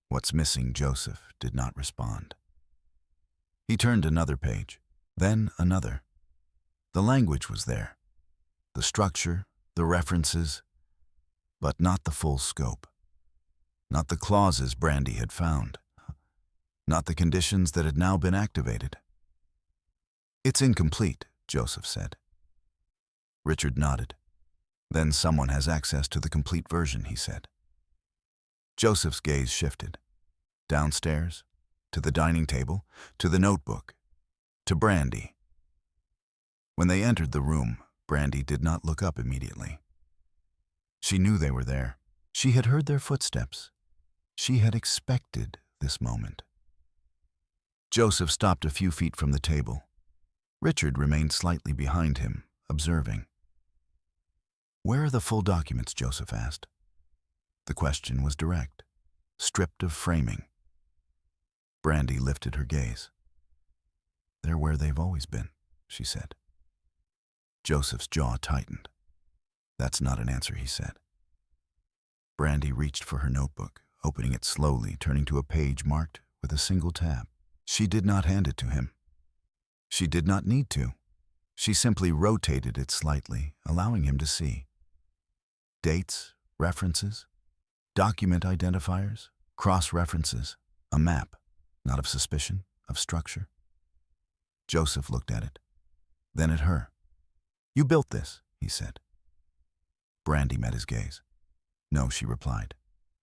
Speaker 1: What's missing? Joseph did not respond. He turned another page, then another. The language was there, the structure, the references, but not the full scope. Not the clauses Brandy had found. Not the conditions that had now been activated. It's incomplete, Joseph said. Richard nodded. Then someone has access to the complete version, he said. Joseph's gaze shifted. Downstairs, to the dining table, to the notebook, to Brandy. When they entered the room, Brandy did not look up immediately. She knew they were there. She had heard their footsteps. She had expected this moment. Joseph stopped a few feet from the table. Richard remained slightly behind him, observing. Where are the full documents? Joseph asked. The question was direct, stripped of framing. Brandy lifted her gaze. They're where they've always been, she said. Joseph's jaw tightened. That's not an answer, he said. Brandy reached for her notebook, opening it slowly, turning to a page marked with a single tab. She did not hand it to him. She did not need to. She simply rotated it slightly, allowing him to see. Dates, references, document identifiers, cross-references, a map, not of suspicion, of structure. Joseph looked at it, then at her. You built this, he said. Brandy met his gaze. No, she replied.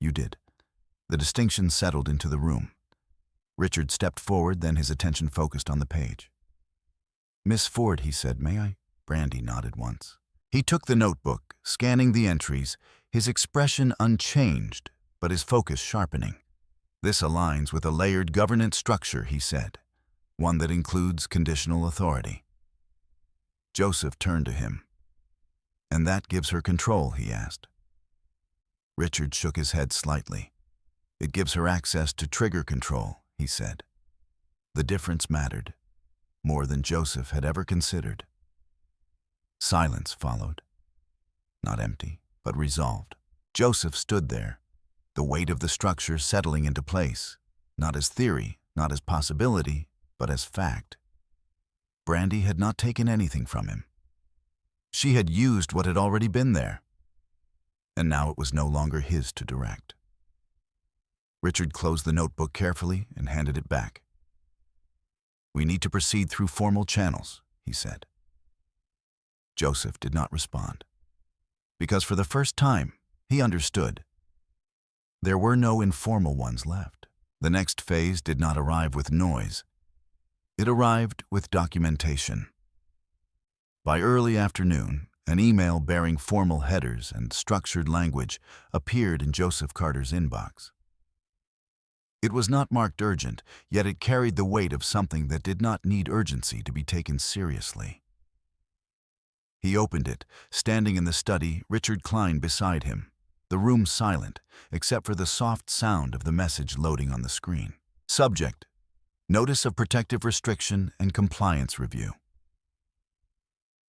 Speaker 1: You did. The distinction settled into the room. Richard stepped forward, then his attention focused on the page. Miss Ford, he said, may I? Brandy nodded once. He took the notebook, scanning the entries, his expression unchanged, but his focus sharpening. This aligns with a layered governance structure, he said, one that includes conditional authority. Joseph turned to him. And that gives her control, he asked. Richard shook his head slightly. It gives her access to trigger control, he said. The difference mattered, more than Joseph had ever considered. Silence followed. Not empty, but resolved. Joseph stood there, the weight of the structure settling into place, not as theory, not as possibility, but as fact. Brandy had not taken anything from him. She had used what had already been there, and now it was no longer his to direct. Richard closed the notebook carefully and handed it back. We need to proceed through formal channels, he said. Joseph did not respond, because for the first time, he understood. There were no informal ones left. The next phase did not arrive with noise. It arrived with documentation. By early afternoon, an email bearing formal headers and structured language appeared in Joseph Carter's inbox. It was not marked urgent, yet it carried the weight of something that did not need urgency to be taken seriously. He opened it, standing in the study, Richard Klein beside him, the room silent, except for the soft sound of the message loading on the screen. Subject: Notice of Protective Restriction and Compliance Review.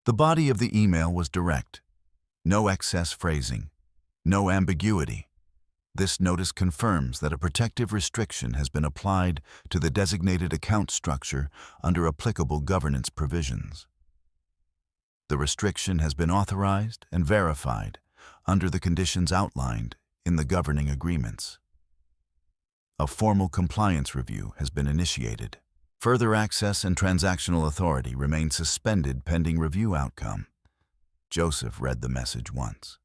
Speaker 1: The body of the email was direct. No excess phrasing, no ambiguity. This notice confirms that a protective restriction has been applied to the designated account structure under applicable governance provisions. The restriction has been authorized and verified under the conditions outlined in the governing agreements. A formal compliance review has been initiated. Further access and transactional authority remain suspended pending review outcome. Joseph read the message once.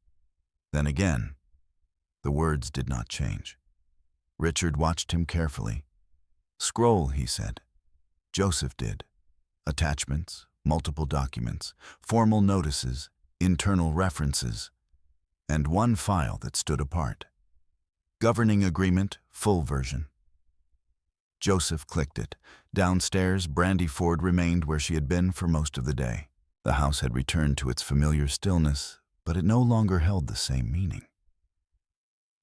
Speaker 1: Then again. The words did not change. Richard watched him carefully. Scroll, he said. Joseph did. Attachments, multiple documents, formal notices, internal references, and one file that stood apart. Governing Agreement, full version. Joseph clicked it. Downstairs, Brandy Ford remained where she had been for most of the day. The house had returned to its familiar stillness, but it no longer held the same meaning.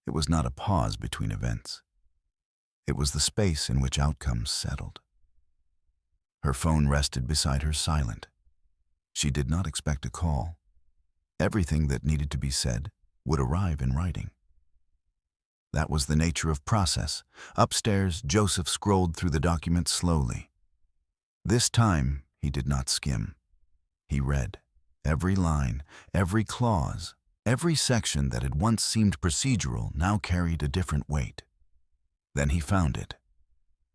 Speaker 1: It was not a pause between events. It was the space in which outcomes settled. Her phone rested beside her silent. She did not expect a call. Everything that needed to be said would arrive in writing. That was the nature of process. Upstairs, Joseph scrolled through the document slowly. This time, he did not skim. He read. Every line, every clause, every section that had once seemed procedural now carried a different weight. Then he found it.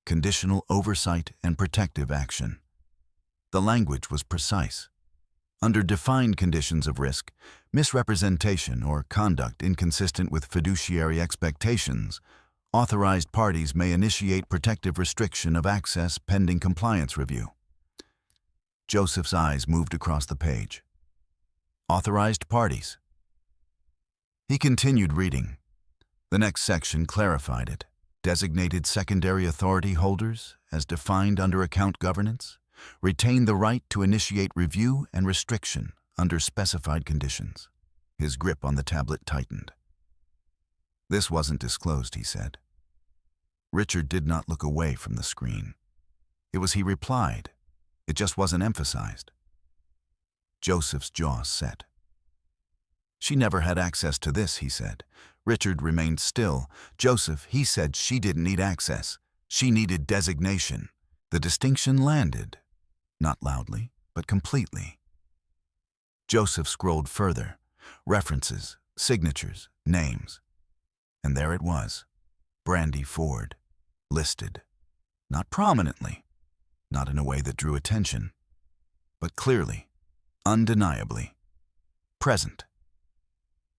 Speaker 1: Conditional oversight and protective action. The language was precise. Under defined conditions of risk, misrepresentation or conduct inconsistent with fiduciary expectations, authorized parties may initiate protective restriction of access pending compliance review. Joseph's eyes moved across the page. Authorized parties. He continued reading. The next section clarified it. Designated secondary authority holders, as defined under account governance, retain the right to initiate review and restriction under specified conditions. His grip on the tablet tightened. This wasn't disclosed, he said. Richard did not look away from the screen. It was he replied. It just wasn't emphasized. Joseph's jaw set. She never had access to this, he said. Richard remained still. Joseph, he said she didn't need access. She needed designation. The distinction landed. Not loudly, but completely. Joseph scrolled further. References, signatures, names. And there it was. Brandy Ford. Listed. Not prominently. Not in a way that drew attention. But clearly, undeniably, present.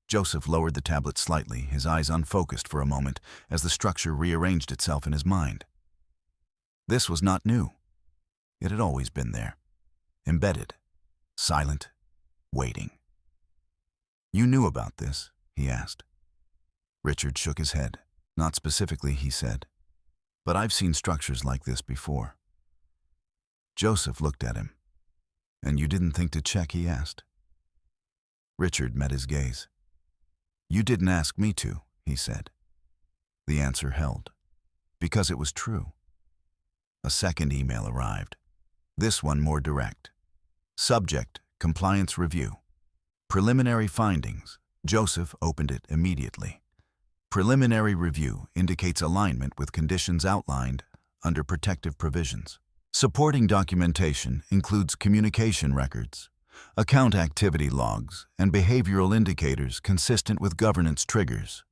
Speaker 1: Joseph lowered the tablet slightly, his eyes unfocused for a moment as the structure rearranged itself in his mind. This was not new. It had always been there. Embedded. Silent. Waiting. You knew about this, he asked. Richard shook his head. Not specifically, he said. But I've seen structures like this before. Joseph looked at him. And you didn't think to check, he asked. Richard met his gaze. You didn't ask me to, he said. The answer held. Because it was true. A second email arrived. This one more direct. Subject, compliance review. Preliminary findings. Joseph opened it immediately. Preliminary review indicates alignment with conditions outlined under protective provisions. Supporting documentation includes communication records, account activity logs, and behavioral indicators consistent with governance triggers.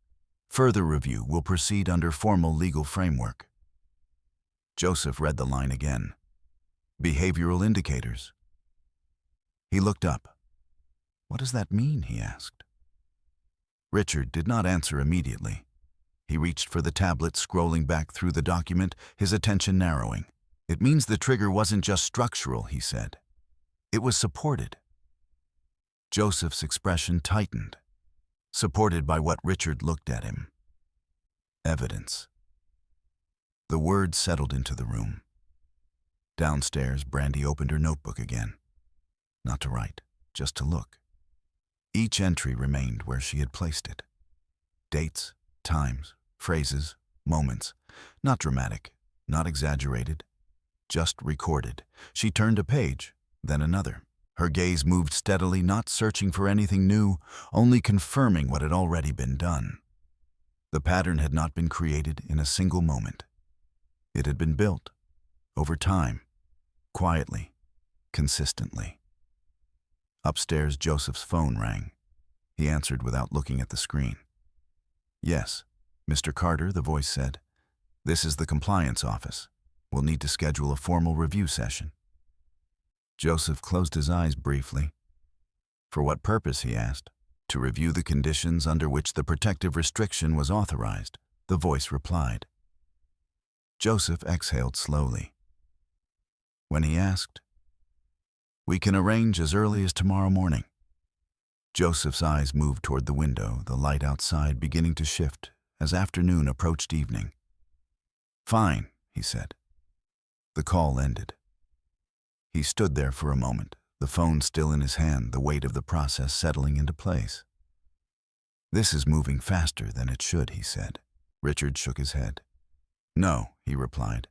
Speaker 1: Further review will proceed under formal legal framework. Joseph read the line again. Behavioral indicators. He looked up. What does that mean, he asked. Richard did not answer immediately. He reached for the tablet, scrolling back through the document, his attention narrowing. It means the trigger wasn't just structural, he said. It was supported. Joseph's expression tightened, supported by what Richard looked at him. Evidence. The word settled into the room. Downstairs, Brandy opened her notebook again. Not to write, just to look. Each entry remained where she had placed it. Dates, times, phrases, moments. Not dramatic, not exaggerated, just recorded. She turned a page, then another. Her gaze moved steadily, not searching for anything new, only confirming what had already been done. The pattern had not been created in a single moment. It had been built, over time, quietly, consistently. Upstairs, Joseph's phone rang. He answered without looking at the screen. Yes, Mr. Carter, the voice said. This is the compliance office. We'll need to schedule a formal review session. Joseph closed his eyes briefly. For what purpose, he asked. To review the conditions under which the protective restriction was authorized, the voice replied. Joseph exhaled slowly. When he asked, We can arrange as early as tomorrow morning. Joseph's eyes moved toward the window, the light outside beginning to shift as afternoon approached evening. Fine, he said. The call ended. He stood there for a moment, the phone still in his hand, the weight of the process settling into place. "This is moving faster than it should," he said. Richard shook his head. "No," he replied.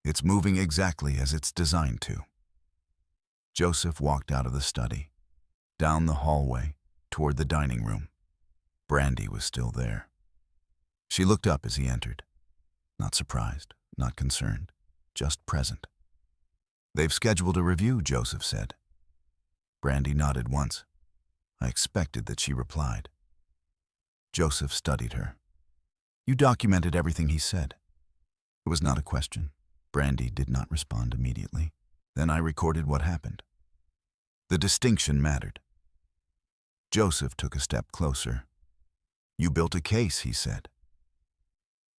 Speaker 1: "It's moving exactly as it's designed to." Joseph walked out of the study, down the hallway, toward the dining room. Brandy was still there. She looked up as he entered. Not surprised, not concerned, just present. "They've scheduled a review," Joseph said. Brandy nodded once. I expected that she replied. Joseph studied her. "You documented everything he said." It was not a question. Brandy did not respond immediately. Then I recorded what happened. The distinction mattered. Joseph took a step closer. "You built a case," he said.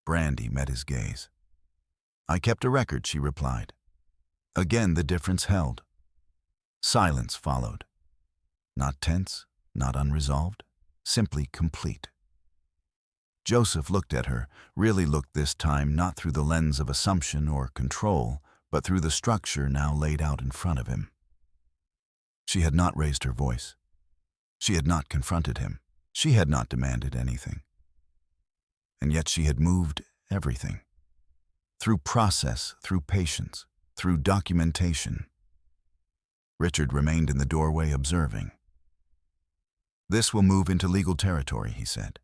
Speaker 1: Brandy met his gaze. "I kept a record," she replied. Again the difference held. Silence followed. Not tense, not unresolved, simply complete. Joseph looked at her, really looked this time not through the lens of assumption or control, but through the structure now laid out in front of him. She had not raised her voice. She had not confronted him. She had not demanded anything. And yet she had moved everything. Through process, through patience, through documentation. Richard remained in the doorway observing. "This will move into legal territory," he said.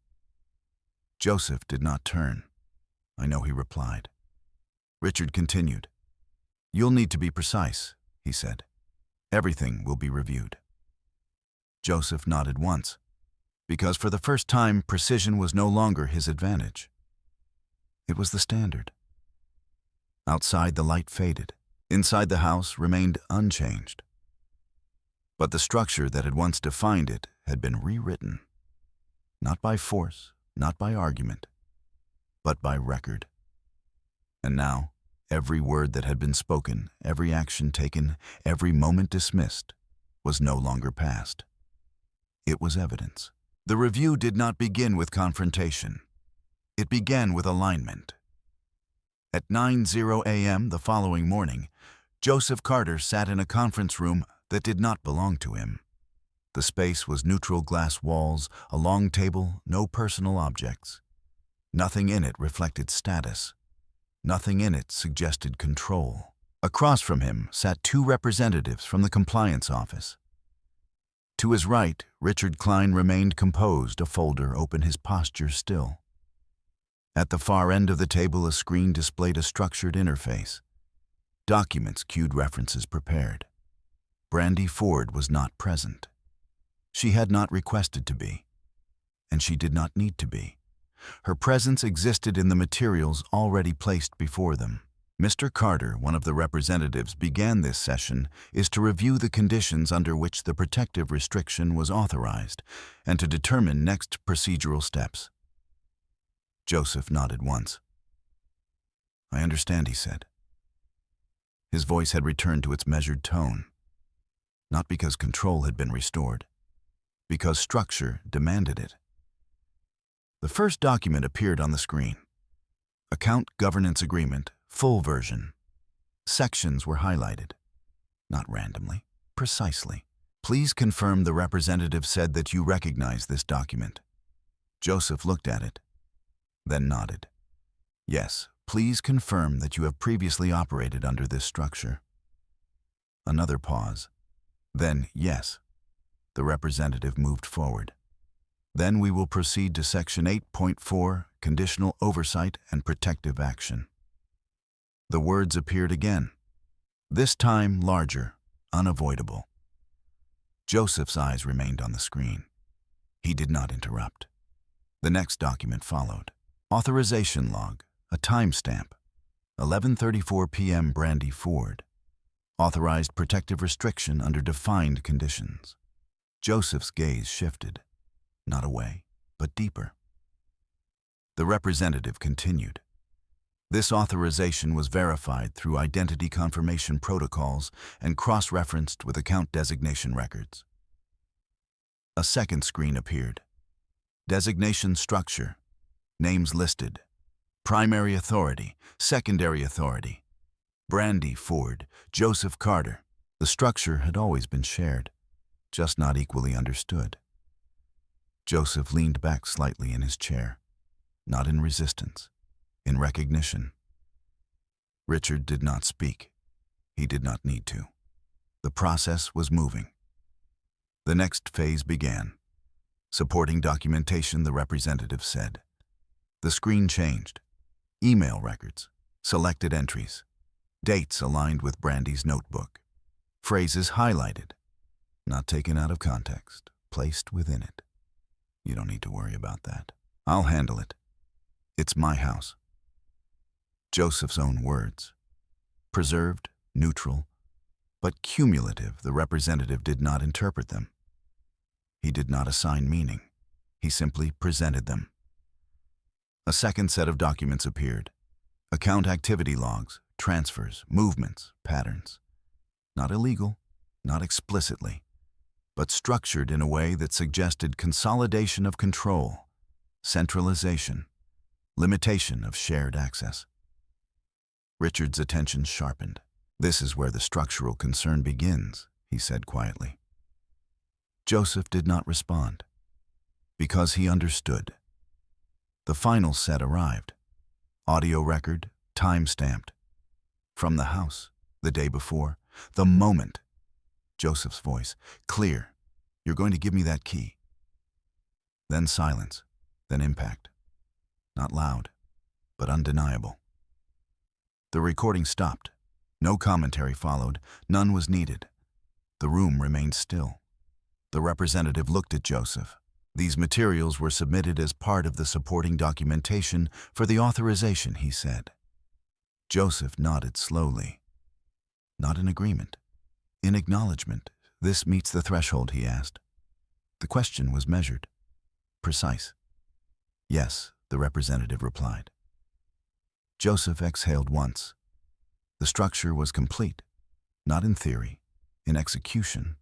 Speaker 1: Joseph did not turn. "I know," he replied. Richard continued. "You'll need to be precise," he said. "Everything will be reviewed." Joseph nodded once, because for the first time precision was no longer his advantage. It was the standard. Outside the light faded. Inside the house remained unchanged. But the structure that had once defined it had been rewritten. Not by force, not by argument, but by record. And now, every word that had been spoken, every action taken, every moment dismissed, was no longer past. It was evidence. The review did not begin with confrontation. It began with alignment. At 9:00 a.m. the following morning, Joseph Carter sat in a conference room that did not belong to him. The space was neutral glass walls, a long table, no personal objects. Nothing in it reflected status. Nothing in it suggested control. Across from him sat two representatives from the compliance office. To his right, Richard Klein remained composed, a folder open, his posture still. At the far end of the table, a screen displayed a structured interface. Documents cued references prepared. Brandy Ford was not present. She had not requested to be, and she did not need to be. Her presence existed in the materials already placed before them. "Mr. Carter," one of the representatives began this session, "is to review the conditions under which the protective restriction was authorized and to determine next procedural steps." Joseph nodded once. "I understand," he said. His voice had returned to its measured tone. Not because control had been restored, because structure demanded it. The first document appeared on the screen. Account Governance Agreement, full version. Sections were highlighted. Not randomly, precisely. "Please confirm," the representative said, "that you recognize this document." Joseph looked at it, then nodded. "Yes, please confirm that you have previously operated under this structure." Another pause. Then, "Yes." The representative moved forward. "Then we will proceed to Section 8.4, Conditional Oversight and Protective Action." The words appeared again, this time larger, unavoidable. Joseph's eyes remained on the screen. He did not interrupt. The next document followed. Authorization log, a timestamp, 11:34 p.m. Brandy Ford. Authorized protective restriction under defined conditions. Joseph's gaze shifted, not away, but deeper. The representative continued. This authorization was verified through identity confirmation protocols and cross-referenced with account designation records. A second screen appeared. Designation structure, names listed, primary authority, secondary authority. Brandy Ford, Joseph Carter. The structure had always been shared, just not equally understood. Joseph leaned back slightly in his chair, not in resistance, in recognition. Richard did not speak. He did not need to. The process was moving. The next phase began. Supporting documentation, the representative said. The screen changed. Email records, selected entries, dates aligned with Brandy's notebook, phrases highlighted, not taken out of context, placed within it. You don't need to worry about that. I'll handle it. It's my house. Joseph's own words. Preserved, neutral, but cumulative. The representative did not interpret them. He did not assign meaning. He simply presented them. A second set of documents appeared. Account activity logs, transfers, movements, patterns. Not illegal, not explicitly, but structured in a way that suggested consolidation of control, centralization, limitation of shared access. Richard's attention sharpened. This is where the structural concern begins, he said quietly. Joseph did not respond, because he understood. The final set arrived. Audio record, time-stamped. From the house, the day before, the moment. Joseph's voice, clear. You're going to give me that key. Then silence, then impact. Not loud, but undeniable. The recording stopped. No commentary followed. None was needed. The room remained still. The representative looked at Joseph. These materials were submitted as part of the supporting documentation for the authorization, he said. Joseph nodded slowly. Not in agreement. In acknowledgement. This meets the threshold, he asked. The question was measured. Precise. Yes, the representative replied. Joseph exhaled once. The structure was complete, not in theory, in execution.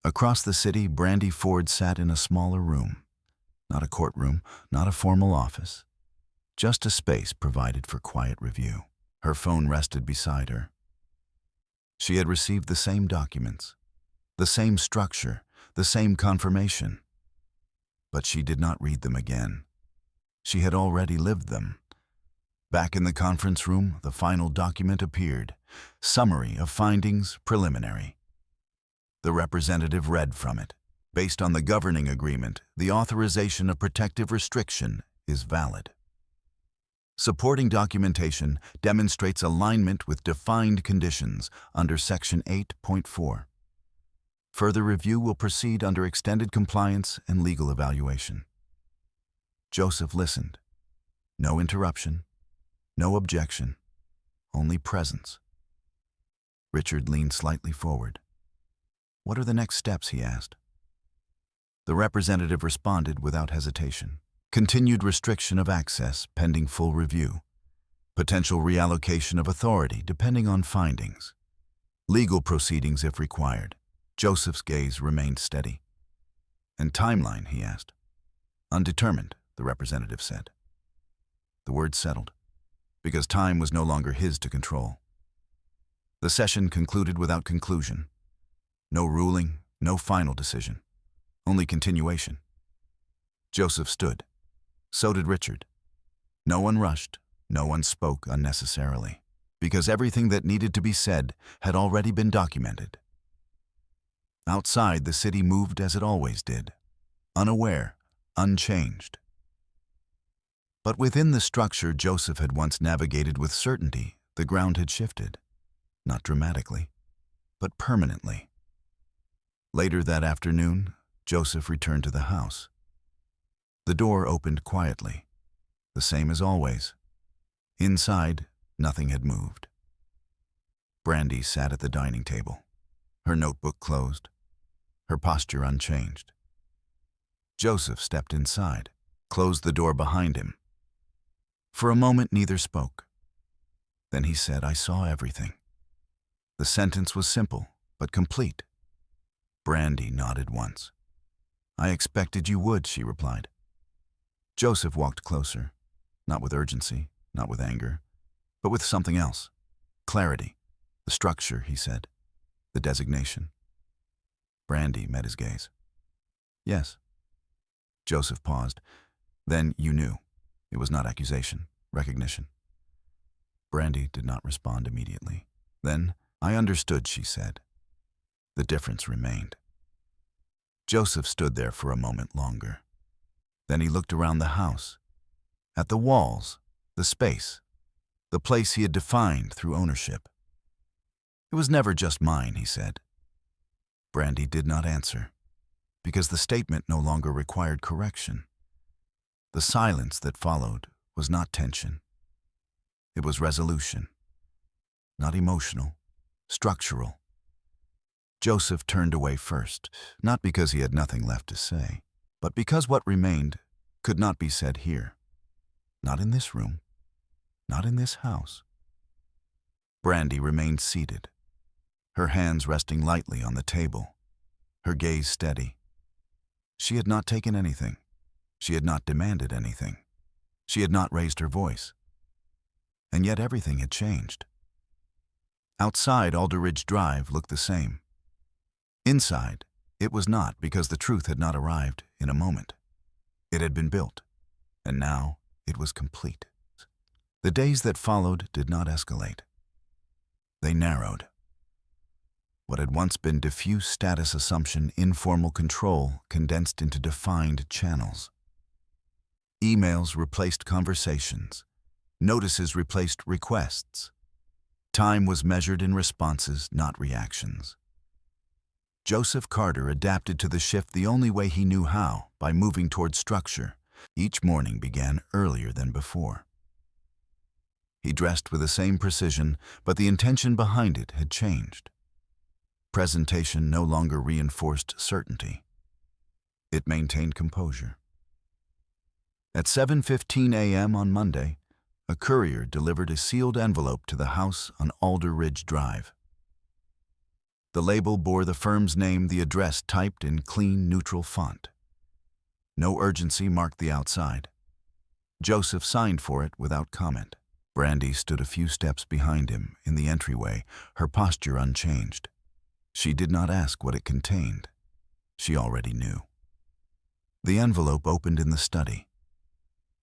Speaker 1: Across the city, Brandy Ford sat in a smaller room. Not a courtroom, not a formal office. Just a space provided for quiet review. Her phone rested beside her. She had received the same documents, the same structure, the same confirmation. But she did not read them again. She had already lived them. Back in the conference room, the final document appeared. Summary of findings, preliminary. The representative read from it. Based on the governing agreement, the authorization of protective restriction is valid. Supporting documentation demonstrates alignment with defined conditions under Section 8.4. Further review will proceed under extended compliance and legal evaluation. Joseph listened. No interruption, no objection, only presence. Richard leaned slightly forward. What are the next steps, he asked. The representative responded without hesitation. Continued restriction of access pending full review. Potential reallocation of authority depending on findings. Legal proceedings if required. Joseph's gaze remained steady. And timeline, he asked. Undetermined, the representative said. The word settled, because time was no longer his to control. The session concluded without conclusion. No ruling, no final decision. Only continuation. Joseph stood. So did Richard. No one rushed, no one spoke unnecessarily, because everything that needed to be said had already been documented. Outside, the city moved as it always did, unaware, unchanged. But within the structure Joseph had once navigated with certainty, the ground had shifted, not dramatically, but permanently. Later that afternoon, Joseph returned to the house. The door opened quietly, the same as always. Inside, nothing had moved. Brandy sat at the dining table, her notebook closed, her posture unchanged. Joseph stepped inside, closed the door behind him. For a moment, neither spoke. Then he said, "I saw everything." The sentence was simple, but complete. Brandy nodded once. "I expected you would," she replied. Joseph walked closer. not with urgency, not with anger, but with something else. Clarity. The structure, he said. The designation. Brandy met his gaze. Yes. Joseph paused. Then you knew. It was not accusation, recognition. Brandy did not respond immediately. Then, I understood, she said. The difference remained. Joseph stood there for a moment longer. Then he looked around the house, at the walls, the space, the place he had defined through ownership. It was never just mine, he said. Brandy did not answer, because the statement no longer required correction. The silence that followed was not tension. It was resolution. Not emotional, structural. Joseph turned away first, not because he had nothing left to say, but because what remained could not be said here. Not in this room. Not in this house. Brandy remained seated, her hands resting lightly on the table, her gaze steady. She had not taken anything. She had not demanded anything. She had not raised her voice. And yet everything had changed. Outside, Alderidge Drive looked the same. Inside, it was not, because the truth had not arrived in a moment. It had been built, and now it was complete. The days that followed did not escalate. They narrowed. What had once been diffuse status assumption, informal control, condensed into defined channels. Emails replaced conversations. Notices replaced requests. Time was measured in responses, not reactions. Joseph Carter adapted to the shift the only way he knew how, by moving toward structure. Each morning began earlier than before. He dressed with the same precision, but the intention behind it had changed. Presentation no longer reinforced certainty. It maintained composure. At 7:15 a.m. on Monday, a courier delivered a sealed envelope to the house on Alder Ridge Drive. The label bore the firm's name, the address typed in clean, neutral font. No urgency marked the outside. Joseph signed for it without comment. Brandy stood a few steps behind him in the entryway, her posture unchanged. She did not ask what it contained. She already knew. The envelope opened in the study.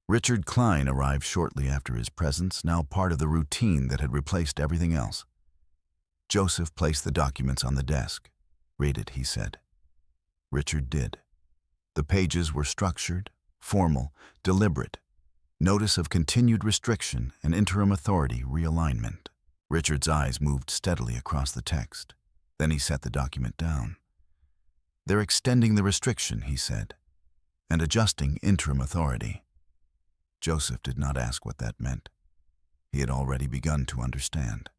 Speaker 1: Richard Klein arrived shortly after his presence, now part of the routine that had replaced everything else. Joseph placed the documents on the desk. "Read it," he said. Richard did. The pages were structured, formal, deliberate. Notice of continued restriction and interim authority realignment. Richard's eyes moved steadily across the text. Then he set the document down. "They're extending the restriction," he said, "and adjusting interim authority." Joseph did not ask what that meant. He had already begun to understand.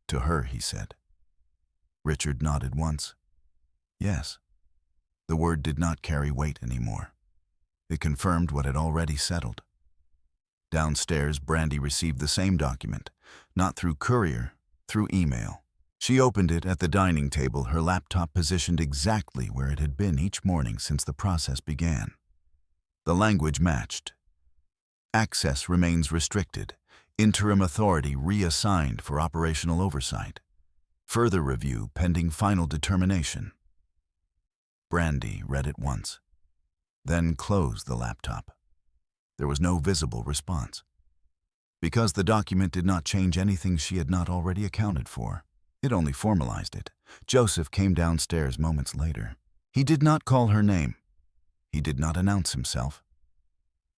Speaker 1: "To her," he said. Richard nodded once. Yes. The word did not carry weight anymore. It confirmed what had already settled. Downstairs, Brandy received the same document, not through courier, through email. She opened it at the dining table, her laptop positioned exactly where it had been each morning since the process began. The language matched. Access remains restricted. Interim authority reassigned for operational oversight. Further review pending final determination. Brandy read it once, then closed the laptop. There was no visible response. Because the document did not change anything she had not already accounted for. It only formalized it. Joseph came downstairs moments later. He did not call her name. He did not announce himself.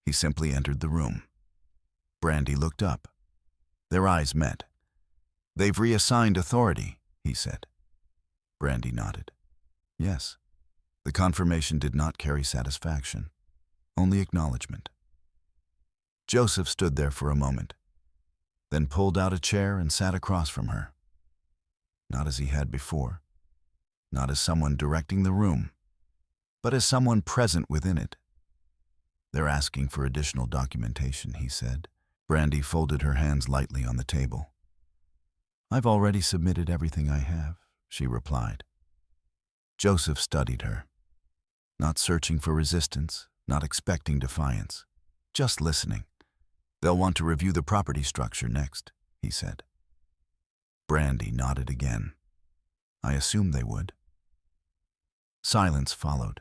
Speaker 1: He simply entered the room. Brandy looked up. Their eyes met. "They've reassigned authority," he said. Brandy nodded. Yes. The confirmation did not carry satisfaction, only acknowledgement. Joseph stood there for a moment, then pulled out a chair and sat across from her. Not as he had before, not as someone directing the room, but as someone present within it. "They're asking for additional documentation," he said. Brandy folded her hands lightly on the table. "I've already submitted everything I have," she replied. Joseph studied her, not searching for resistance, not expecting defiance, just listening. They'll want to review the property structure next, he said. Brandy nodded again. I assumed they would. Silence followed,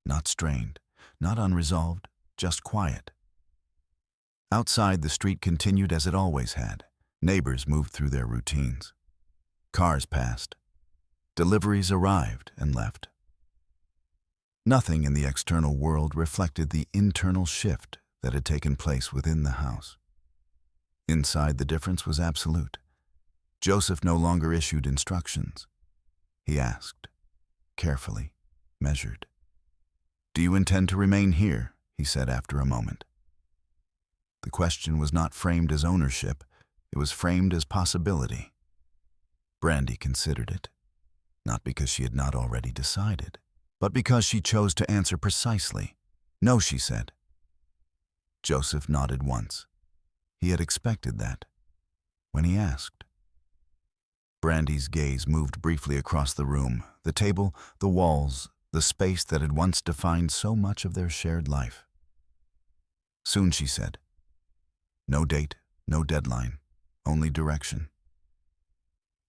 Speaker 1: not strained, not unresolved, just quiet. Outside, the street continued as it always had. Neighbors moved through their routines. Cars passed. Deliveries arrived and left. Nothing in the external world reflected the internal shift that had taken place within the house. Inside, the difference was absolute. Joseph no longer issued instructions. He asked, carefully, measured. "Do you intend to remain here?" he said after a moment. The question was not framed as ownership, it was framed as possibility. Brandy considered it, not because she had not already decided, but because she chose to answer precisely. "No," she said. Joseph nodded once. He had expected that, when he asked. Brandy's gaze moved briefly across the room, the table, the walls, the space that had once defined so much of their shared life. Soon, she said. No date, no deadline, only direction.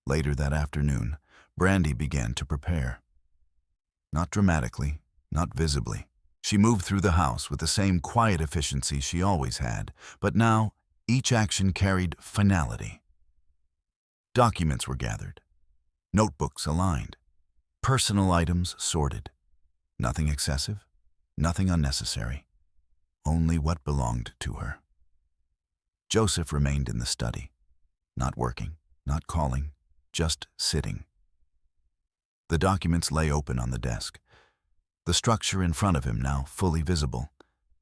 Speaker 1: Later that afternoon, Brandy began to prepare. Not dramatically, not visibly. She moved through the house with the same quiet efficiency she always had, but now each action carried finality. Documents were gathered, notebooks aligned, personal items sorted. Nothing excessive, nothing unnecessary, only what belonged to her. Joseph remained in the study, not working, not calling, just sitting. The documents lay open on the desk, the structure in front of him now fully visible,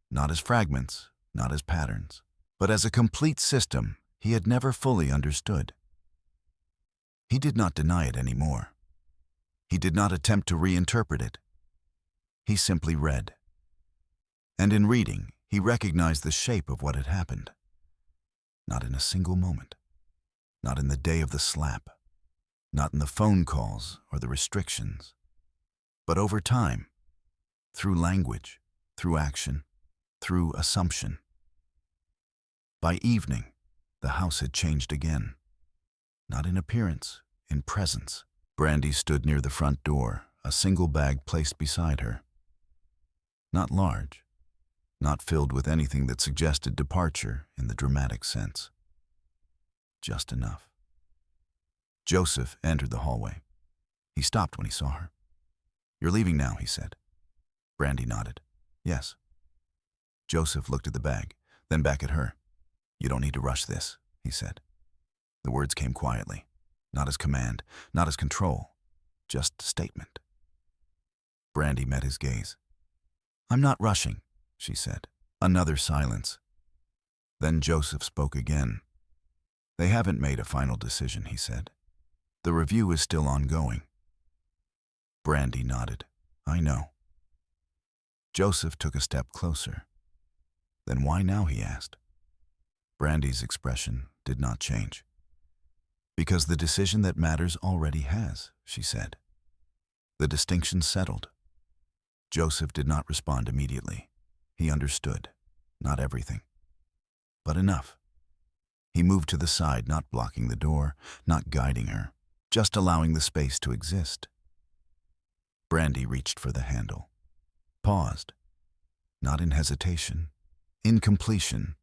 Speaker 1: not as fragments, not as patterns, but as a complete system he had never fully understood. He did not deny it anymore. He did not attempt to reinterpret it. He simply read. And in reading, he recognized the shape of what had happened. Not in a single moment. Not in the day of the slap. Not in the phone calls or the restrictions. But over time, through language, through action, through assumption. By evening, the house had changed again. Not in appearance, in presence. Brandy stood near the front door, a single bag placed beside her. Not large, not filled with anything that suggested departure in the dramatic sense. Just enough. Joseph entered the hallway. He stopped when he saw her. "You're leaving now," he said. Brandy nodded. "Yes." Joseph looked at the bag, then back at her. "You don't need to rush this," he said. The words came quietly, not as command, not as control, just statement. Brandy met his gaze. "I'm not rushing," she said. Another silence. Then Joseph spoke again. "They haven't made a final decision," he said. "The review is still ongoing." Brandy nodded. "I know." Joseph took a step closer. "Then why now?" he asked. Brandy's expression did not change. "Because the decision that matters already has," she said. The distinction settled. Joseph did not respond immediately. He understood, not everything, but enough. He moved to the side, not blocking the door, not guiding her, just allowing the space to exist. Brandy reached for the handle, paused, not in hesitation, in completion.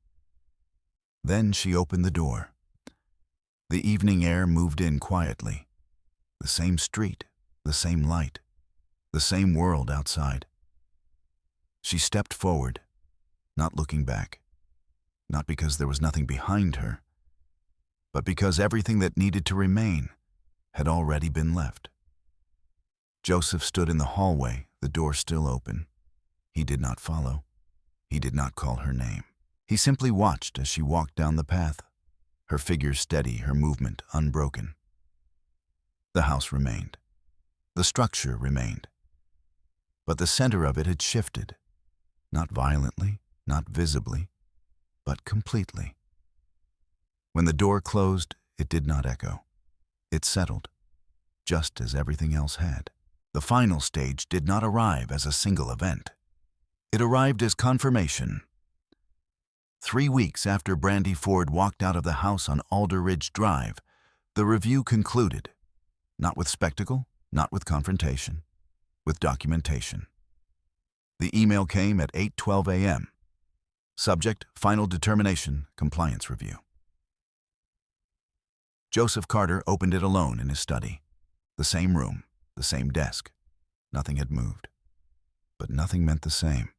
Speaker 1: Then she opened the door. The evening air moved in quietly. The same street, the same light, the same world outside. She stepped forward, not looking back, not because there was nothing behind her, but because everything that needed to remain had already been left. Joseph stood in the hallway, the door still open. He did not follow. He did not call her name. He simply watched as she walked down the path, her figure steady, her movement unbroken. The house remained. The structure remained. But the center of it had shifted, not violently, not visibly, but completely. When the door closed, it did not echo. It settled, just as everything else had. The final stage did not arrive as a single event. It arrived as confirmation. 3 weeks after Brandy Ford walked out of the house on Alder Ridge Drive, the review concluded, not with spectacle, not with confrontation, with documentation. The email came at 8:12 a.m. Subject, final determination, compliance review. Joseph Carter opened it alone in his study. The same room, the same desk. Nothing had moved. But nothing meant the same.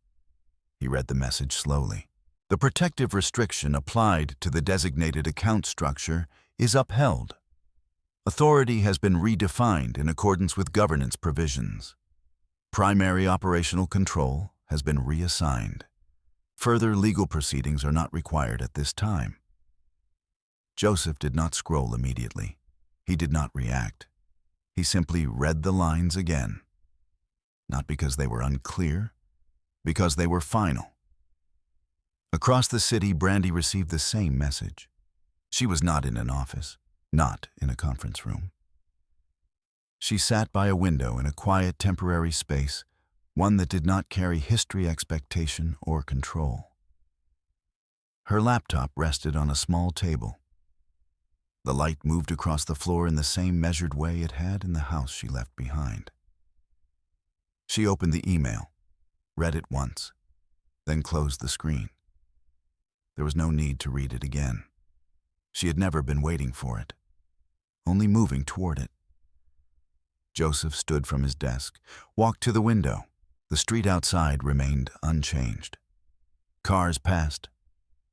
Speaker 1: He read the message slowly. The protective restriction applied to the designated account structure is upheld. Authority has been redefined in accordance with governance provisions. Primary operational control has been reassigned. Further legal proceedings are not required at this time. Joseph did not scroll immediately. He did not react. He simply read the lines again. Not because they were unclear, because they were final. Across the city, Brandy received the same message. She was not in an office, not in a conference room. She sat by a window in a quiet temporary space, one that did not carry history, expectation, or control. Her laptop rested on a small table. The light moved across the floor in the same measured way it had in the house she left behind. She opened the email, read it once, then closed the screen. There was no need to read it again. She had never been waiting for it, only moving toward it. Joseph stood from his desk, walked to the window. The street outside remained unchanged. Cars passed.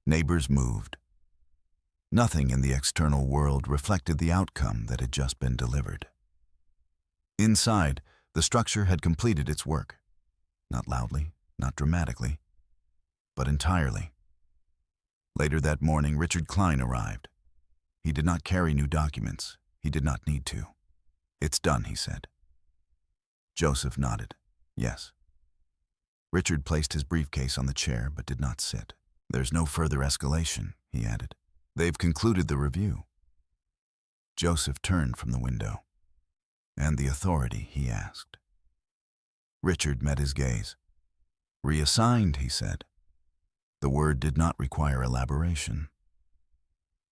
Speaker 1: Neighbors moved. Nothing in the external world reflected the outcome that had just been delivered. Inside, the structure had completed its work. Not loudly, not dramatically, but entirely. Later that morning, Richard Klein arrived. He did not carry new documents. He did not need to. "It's done," he said. Joseph nodded. Yes. Richard placed his briefcase on the chair but did not sit. "There's no further escalation," he added. "They've concluded the review." Joseph turned from the window. "And the authority?" he asked. Richard met his gaze. "Reassigned," he said. The word did not require elaboration.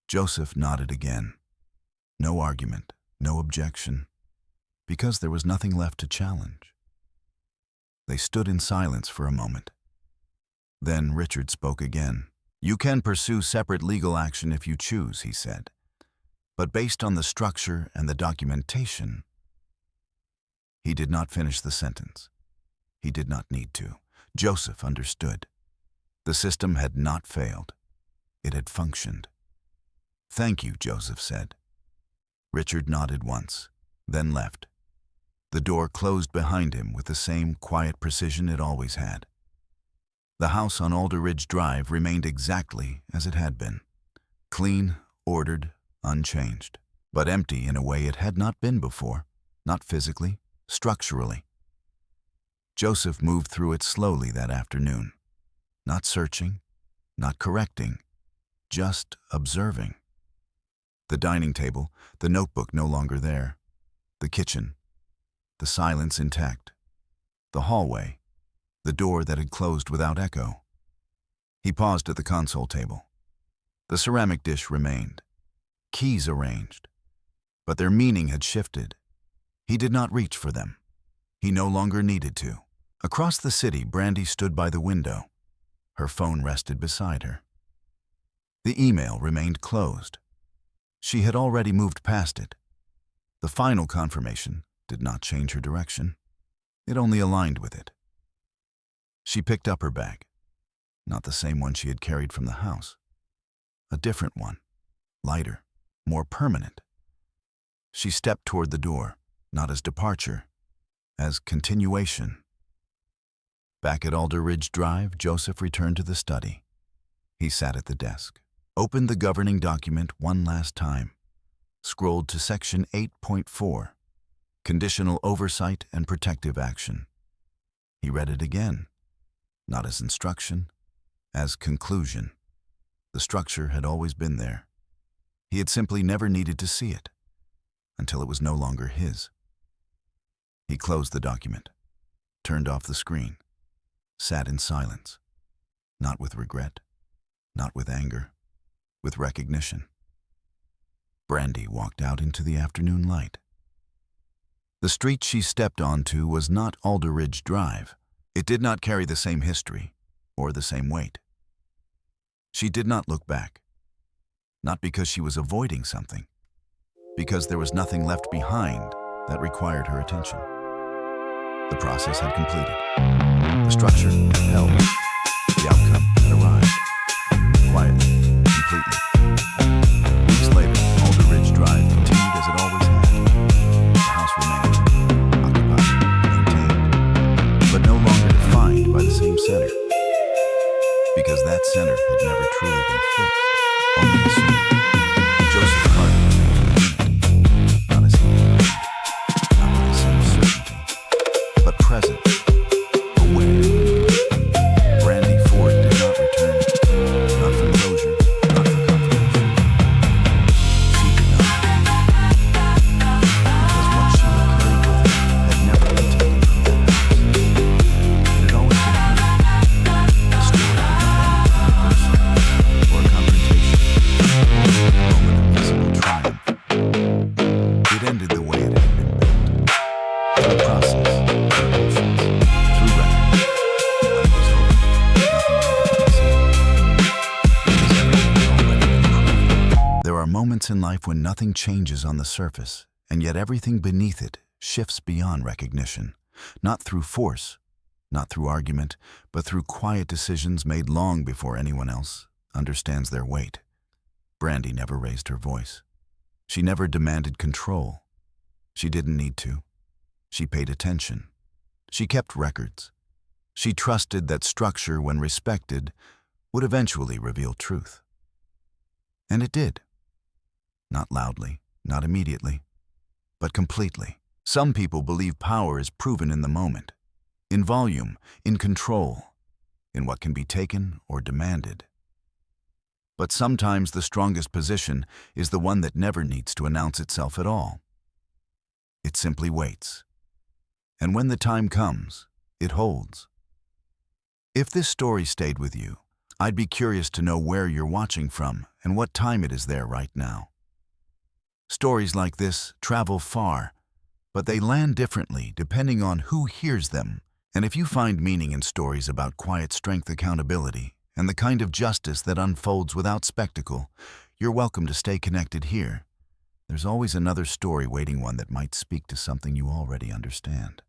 Speaker 1: Joseph nodded again. No argument, no objection, because there was nothing left to challenge. They stood in silence for a moment. Then Richard spoke again. "You can pursue separate legal action if you choose," he said. "But based on the structure and the documentation..." He did not finish the sentence. He did not need to. Joseph understood. The system had not failed. It had functioned. "Thank you," Joseph said. Richard nodded once, then left. The door closed behind him with the same quiet precision it always had. The house on Alder Ridge Drive remained exactly as it had been. Clean, ordered, unchanged, but empty in a way it had not been before, not physically, structurally. Joseph moved through it slowly that afternoon. Not searching, not correcting, just observing. The dining table, the notebook no longer there. The kitchen, the silence intact. The hallway, the door that had closed without echo. He paused at the console table. The ceramic dish remained. Keys arranged. But their meaning had shifted. He did not reach for them. He no longer needed to. Across the city, Brandy stood by the window. Her phone rested beside her. The email remained closed. She had already moved past it. The final confirmation did not change her direction. It only aligned with it. She picked up her bag. Not the same one she had carried from the house. A different one, lighter, more permanent. She stepped toward the door, not as departure, as continuation. Back at Alder Ridge Drive, Joseph returned to the study. He sat at the desk, opened the governing document one last time, scrolled to section 8.4, Conditional Oversight and Protective Action. He read it again, not as instruction, as conclusion. The structure had always been there. He had simply never needed to see it, until it was no longer his. He closed the document, turned off the screen, sat in silence, not with regret, not with anger, with recognition. Brandy walked out into the afternoon light. The street she stepped onto was not Alderidge Drive. It did not carry the same history or the same weight. She did not look back, not because she was avoiding something, because there was nothing left behind that required her attention. The process had completed. The structure had held. The outcome had arrived. Quietly, completely. Weeks later, Alderidge Drive continued as it always had. The house remained occupied, maintained, but no longer defined by the same center. Because that center had never truly been fixed, only assumed. Joseph Carter remained unit, not as he imagined, not with the same certainty, but present, aware. Brandy Ford did not return, not for closure, not for confirmation. She did not, because what she had carried with her had never been taken from that house. It had always been her. The story did not end with a person or a confrontation, a moment of visible triumph. It ended the way it had been built, through process, through patience, through record. When it was over, nothing needed to be said, because everything had already been proven. There are moments in life when nothing changes on the surface, and yet everything beneath it shifts beyond recognition, not through force, not through argument, but through quiet decisions made long before anyone else understands their weight. Brandy never raised her voice. She never demanded control. She didn't need to. She paid attention. She kept records. She trusted that structure, when respected, would eventually reveal truth. And it did. Not loudly, not immediately, but completely. Some people believe power is proven in the moment, in volume, in control, in what can be taken or demanded. But sometimes the strongest position is the one that never needs to announce itself at all. It simply waits. And when the time comes, it holds. If this story stayed with you, I'd be curious to know where you're watching from and what time it is there right now. Stories like this travel far, but they land differently depending on who hears them. And if you find meaning in stories about quiet strength, accountability, and the kind of justice that unfolds without spectacle, you're welcome to stay connected here. There's always another story waiting, one that might speak to something you already understand.